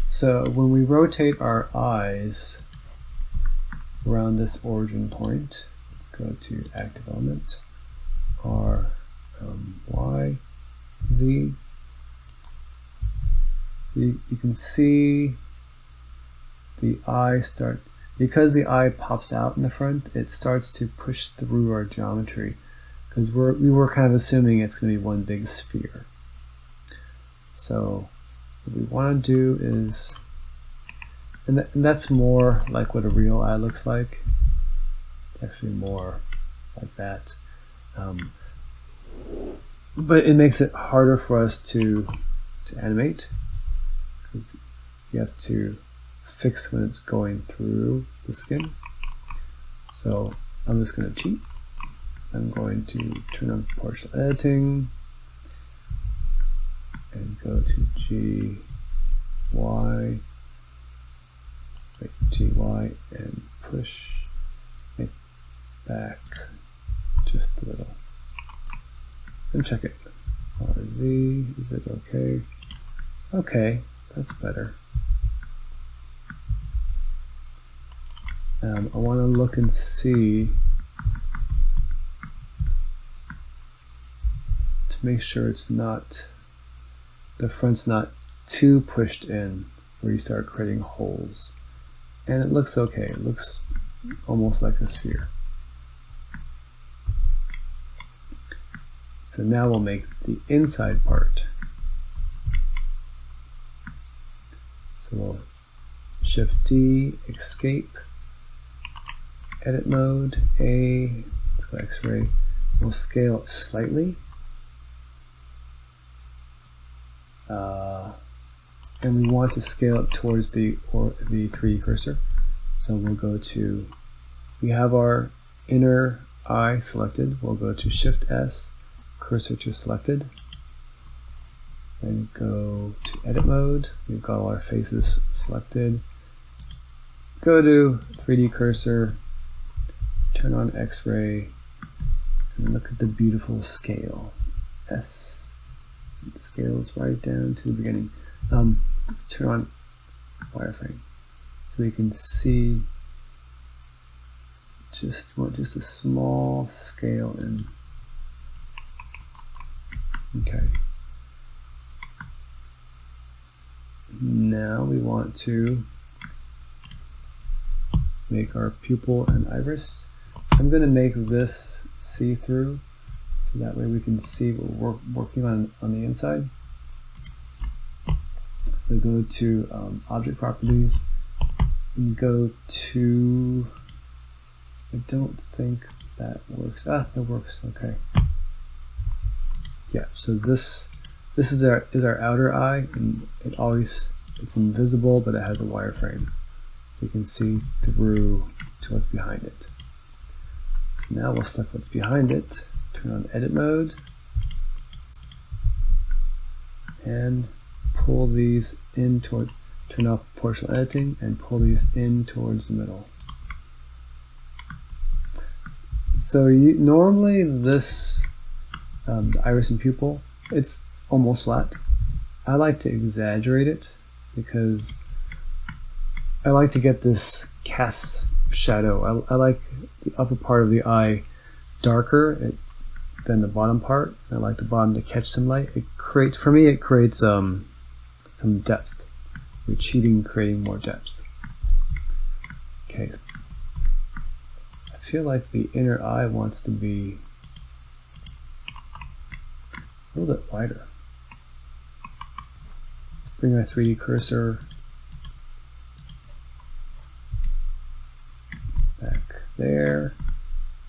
A: So when we rotate our eyes around this origin point, let's go to active element, R, Y, Z. So you can see the eye start, because the eye pops out in the front, it starts to push through our geometry, because we were kind of assuming it's going to be one big sphere. So what we want to do is, and that's more like what a real eye looks like, actually more like that, but it makes it harder for us to animate, because you have to fix when it's going through the skin. So I'm just going to cheat. I'm going to turn on partial editing and go to GY and push, back just a little. And check it. RZ, is it okay? Okay, that's better. I want to look and see to make sure it's not, the front's not too pushed in where you start creating holes. And it looks okay. It looks almost like a sphere. So now we'll make the inside part. So we'll Shift D, escape, edit mode, A, let's go X-ray. We'll scale it slightly. And we want to scale it towards the 3D cursor. So we'll go to, we have our inner eye selected. We'll go to Shift S, cursor to selected. Then go to edit mode. We've got all our faces selected. Go to 3D cursor, turn on X-ray, and look at the beautiful scale. S, it scales right down to the beginning. Let's turn on wireframe so we can see just a small scale in. Okay. Now we want to make our pupil and iris. I'm going to make this see-through so that way we can see what we're working on the inside. So go to object properties and go to, I don't think that works. Ah, it works, okay. Yeah, so this is our outer eye, and it's invisible, but it has a wireframe. So you can see through to what's behind it. So now we'll select what's behind it, turn on edit mode, and pull these in toward, turn off proportional editing, and pull these in towards the middle. So normally this, the iris and pupil, it's almost flat. I like to exaggerate it because I like to get this cast shadow. I like the upper part of the eye darker than the bottom part. I like the bottom to catch some light. For me it creates some depth. We're cheating, creating more depth. Okay. I feel like the inner eye wants to be a little bit wider. Let's bring our 3D cursor back there,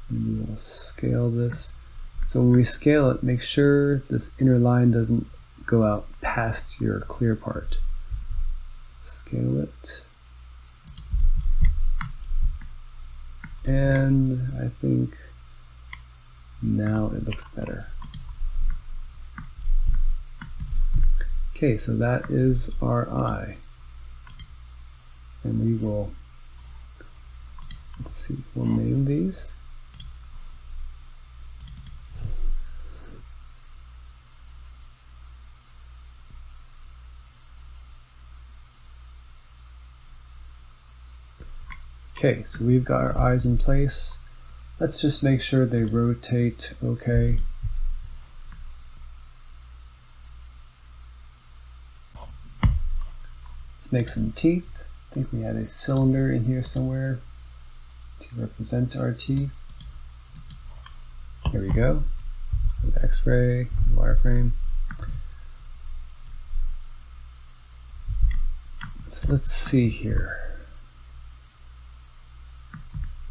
A: and we will scale this. So when we scale it, make sure this inner line doesn't go out past your clear part. So scale it. And I think now it looks better. Okay, so that is our eye. And we will, let's see, we'll name these. Okay, so we've got our eyes in place. Let's just make sure they rotate okay. Let's make some teeth. I think we had a cylinder in here somewhere to represent our teeth. Here we go. Let's go to X-ray, wireframe. So let's see here.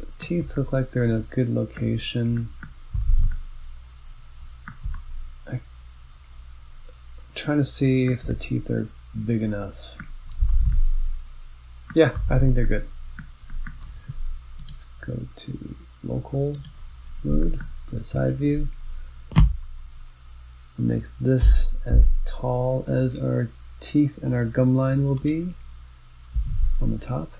A: The teeth look like they're in a good location. I'm trying to see if the teeth are big enough. Yeah, I think they're good. Let's go to local mode, go to side view. Make this as tall as our teeth and our gum line will be on the top.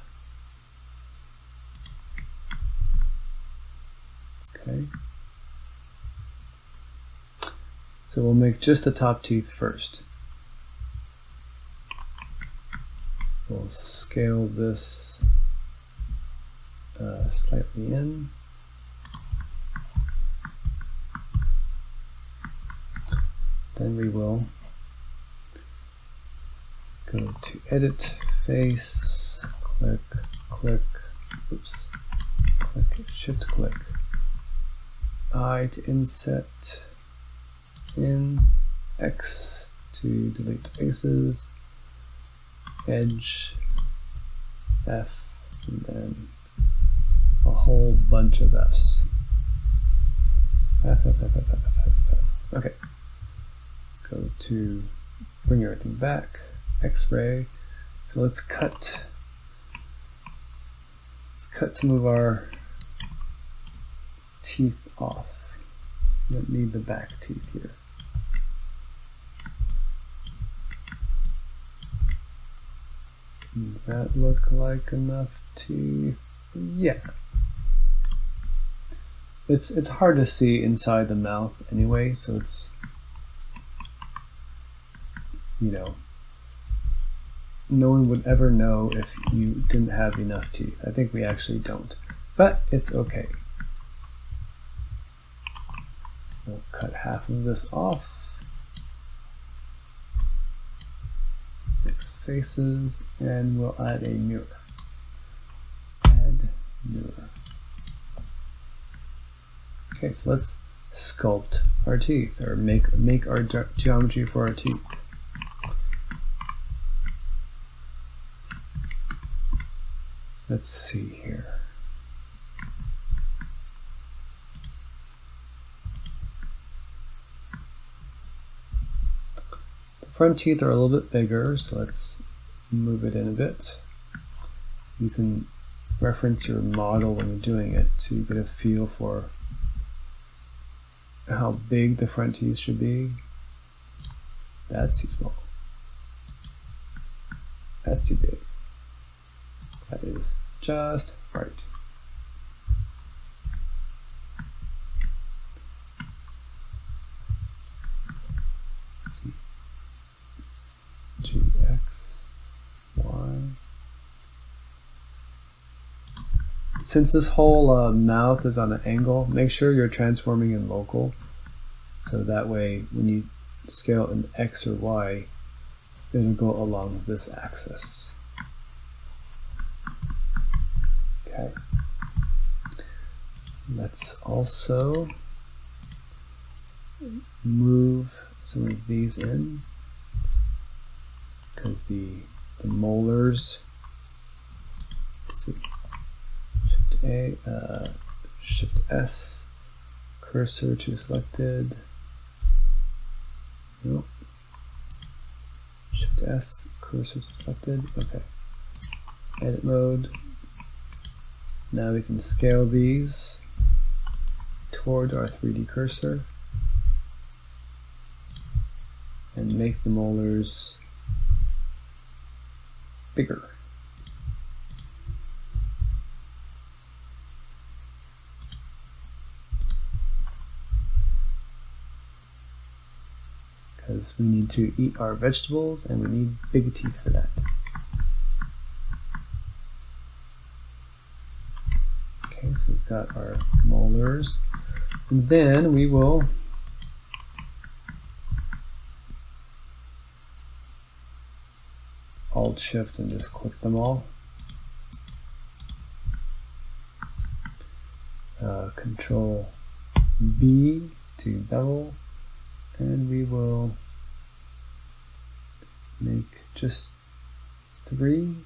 A: Okay. So we'll make just the top teeth first. We'll scale this slightly in. Then we will go to Edit, Face, click, click, oops, click, Shift click, I to inset, in, X to delete faces, edge, F, and then a whole bunch of Fs. F, F, F, F, F, F, F, F. Okay. Go to bring everything back, X-ray. So let's cut some of our teeth off. We don't need the back teeth here. Does that look like enough teeth? Yeah. It's hard to see inside the mouth anyway, so it's, you know, no one would ever know if you didn't have enough teeth. I think we actually don't, but it's okay. We'll cut half of this off. Mix faces, and we'll add a mirror. Add mirror. Okay, so let's sculpt our teeth, or make our geometry for our teeth. Let's see here. The front teeth are a little bit bigger, so let's move it in a bit. You can reference your model when you're doing it so you get a feel for how big the front teeth should be. That's too small. That's too big. That is just right. Let's see. G, X, Y. Since this whole mouth is on an angle, make sure you're transforming in local. So that way, when you scale in X or Y, it'll go along this axis. Okay. Let's also move some of these in, because the molars, let's see, Shift A, Shift S, cursor to selected, nope, Shift S, cursor to selected, okay, edit mode. Now we can scale these towards our 3D cursor and make the molars bigger. Because we need to eat our vegetables and we need big teeth for that. Okay, so we've got our molars, and then we will Alt Shift and just click them all. Control B to bevel, and we will make just 3.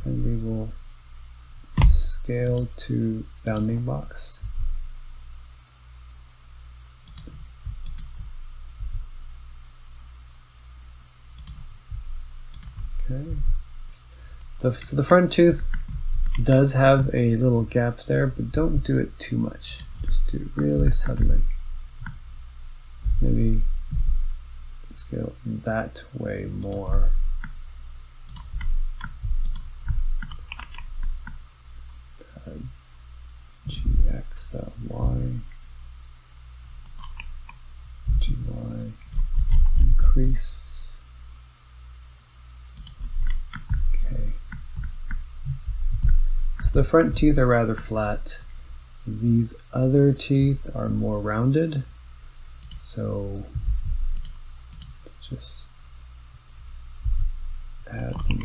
A: And we will scale to bounding box. Okay. So the front tooth does have a little gap there, but don't do it too much. Just do it really subtly. Maybe scale that way more. So Y, GY, increase. Okay. So the front teeth are rather flat. These other teeth are more rounded. So let's just add some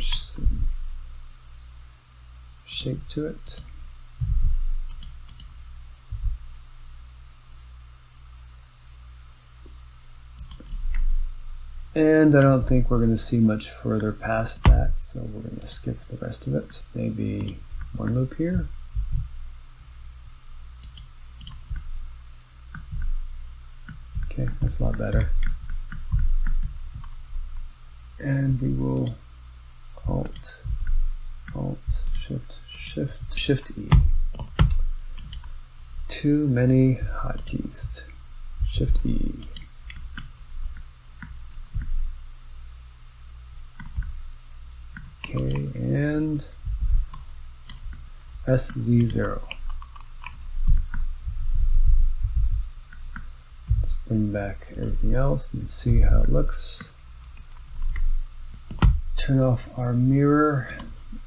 A: shape to it. And I don't think we're going to see much further past that, so we're going to skip the rest of it. Maybe one loop here. Okay, that's a lot better. And we will Alt, Shift E. Too many hotkeys. Shift E. Okay, and SZ0. Let's bring back everything else and see how it looks. Let's turn off our mirror.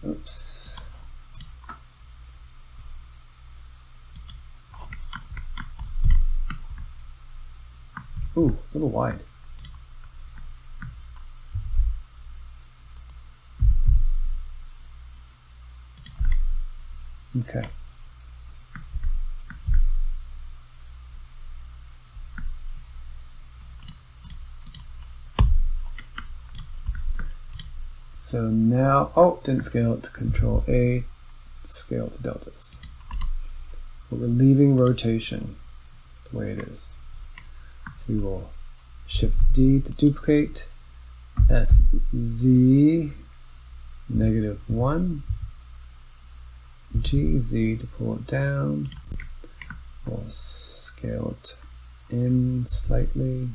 A: Oops. Ooh, a little wide. Okay. So now, oh, didn't scale it to Control A, scale to deltas. But we're leaving rotation the way it is. So we will Shift D to duplicate, SZ, -1, GZ to pull it down. We'll scale it in slightly,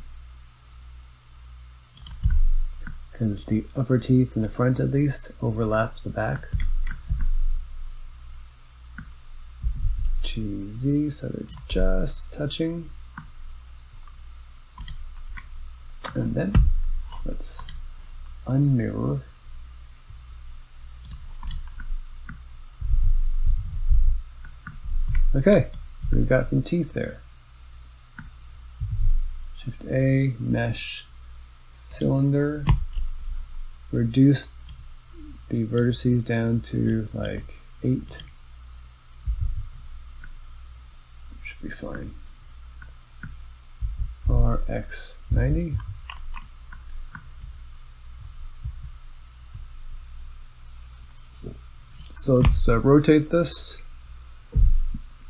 A: because the upper teeth in the front at least overlap the back. GZ, so they're just touching. And then let's unmirror. Okay, we've got some teeth there. Shift A, mesh, cylinder, reduce the vertices down to like 8. Should be fine. RX90. So let's rotate this.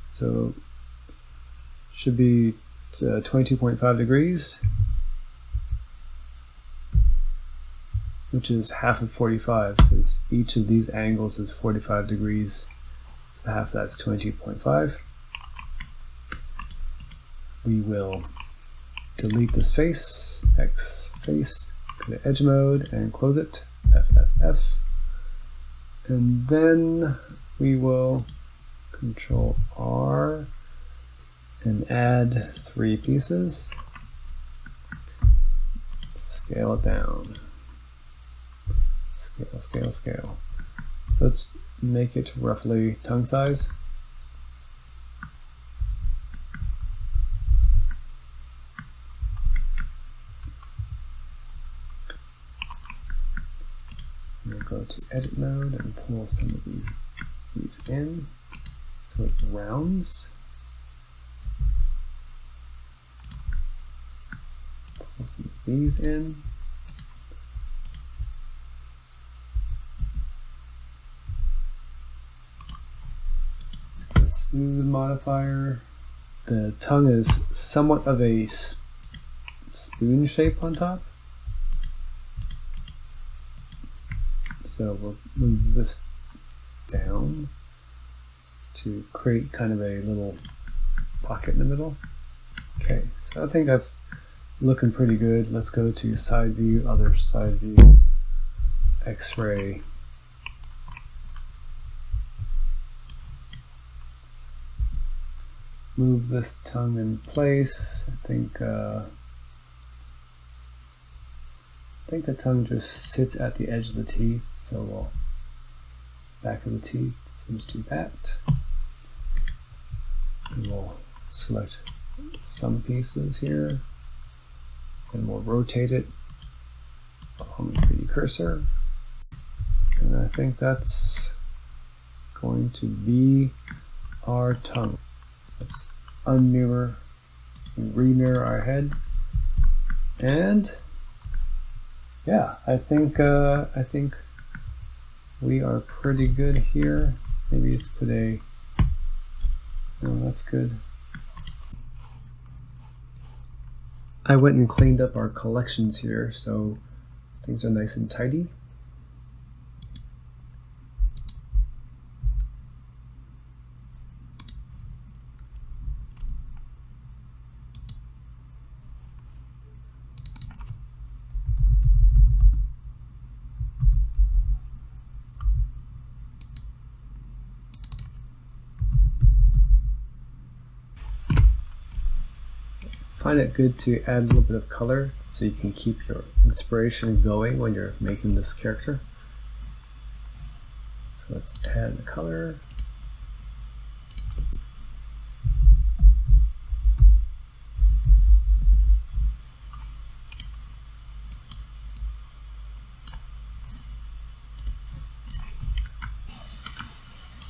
A: So should be 22.5 degrees, which is half of 45, because each of these angles is 45 degrees. So half of that's 20.5. We will delete this face, X face, go to edge mode and close it, FFF. And then we will Control R and add 3 pieces. Scale it down. Scale, scale, scale. So let's make it roughly tongue size. We'll go to edit mode and pull some of these in. So it rounds. Pull some of these in. Let's get a smooth modifier. The tongue is somewhat of a spoon shape on top. So we'll move this down to create kind of a little pocket in the middle. Okay, so I think that's looking pretty good. Let's go to side view, other side view, X-ray. move this tongue in place. I think the tongue just sits at the edge of the teeth, so we'll back of the teeth, so just do that. And we'll select some pieces here, and we'll rotate it on the 3D cursor. And I think that's going to be our tongue. Let's unmirror and remirror our head. And yeah, I think we are pretty good here. Maybe let's put a, no, that's good. I went and cleaned up our collections here, so things are nice and tidy. Find it good to add a little bit of color so you can keep your inspiration going when you're making this character. So let's add the color.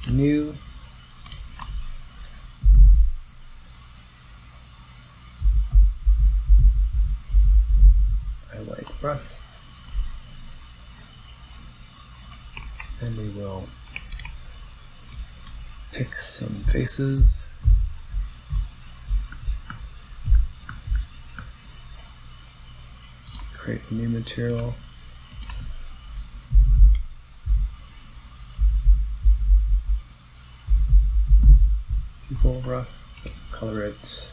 A: New. Rough, and we will pick some faces, create a new material, people rough, color it,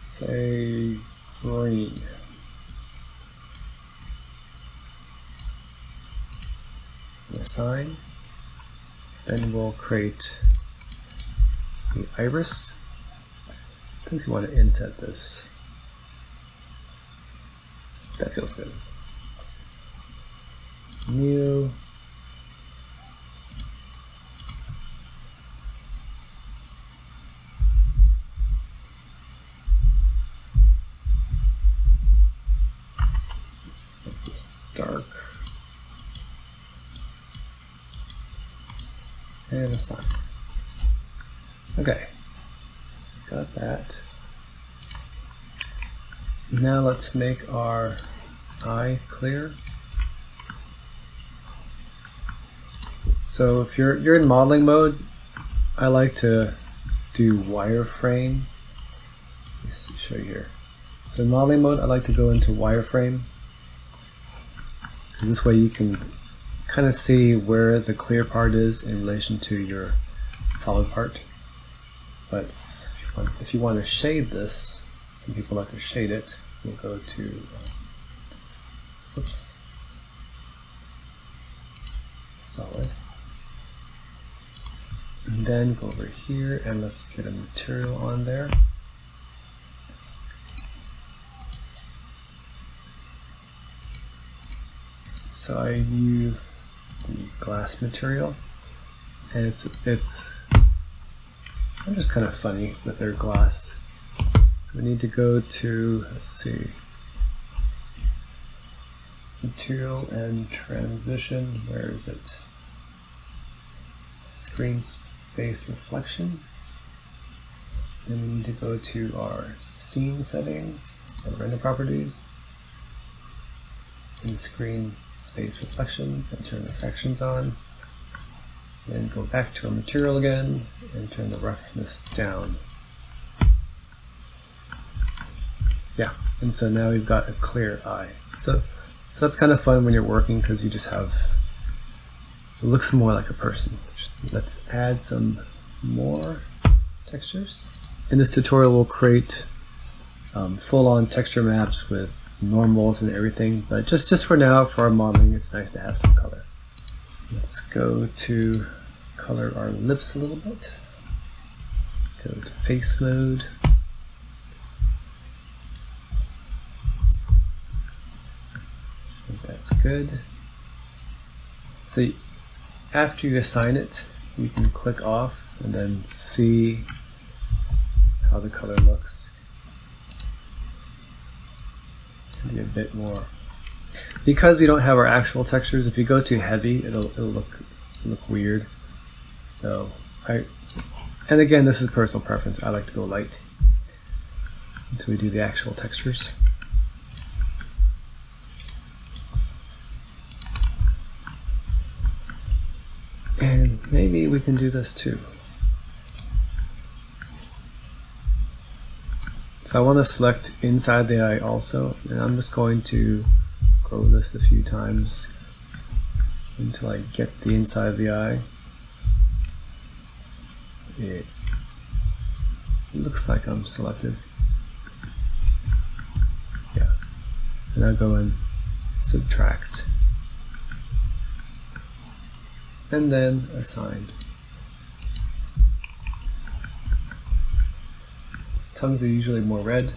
A: say green. Assign, then we'll create the iris. I think we want to inset this. That feels good. New. Make this dark. And assign. Okay, got that. Now let's make our eye clear. So if you're in modeling mode, I like to do wireframe. Let me show you here. So in modeling mode, I like to go into wireframe. This way you can kind of see where the clear part is in relation to your solid part. But if you want to shade this, some people like to shade it, we'll go to oops, solid, and then go over here and let's get a material on there. So I use the glass material, and it's I'm just kind of funny with their glass. So we need to go to, let's see, material and transition. Where is it? Screen space reflection. Then we need to go to our scene settings and render properties, and screen space reflections, and turn the fractions on. Then go back to our material again and turn the roughness down. Yeah, and so now we've got a clear eye. So that's kind of fun when you're working because you just have, it looks more like a person. Let's add some more textures. In this tutorial we'll create full-on texture maps with normals and everything, but just for now, for our modeling, it's nice to have some color. Let's go to color our lips a little bit. Go to face mode. I think that's good. So after you assign it, you can click off and then see how the color looks. Maybe a bit more. Because we don't have our actual textures, if you go too heavy, it'll look weird. So and again, this is personal preference. I like to go light until we do the actual textures. And maybe we can do this too. So I want to select inside the eye also, and I'm just going to grow this a few times until I get the inside of the eye. It looks like I'm selected. Yeah. And I'll go and subtract. And then assign. Tongues are usually more red.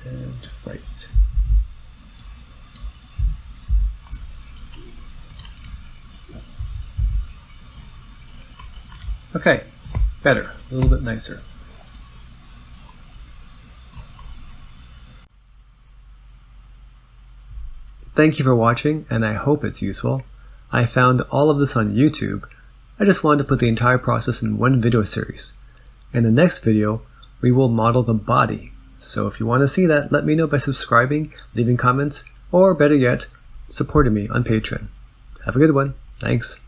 A: And white. Okay, better, a little bit nicer. Thank you for watching, and I hope it's useful. I found all of this on YouTube. I just wanted to put the entire process in one video series. In the next video, we will model the body. So if you want to see that, let me know by subscribing, leaving comments, or better yet, supporting me on Patreon. Have a good one. Thanks.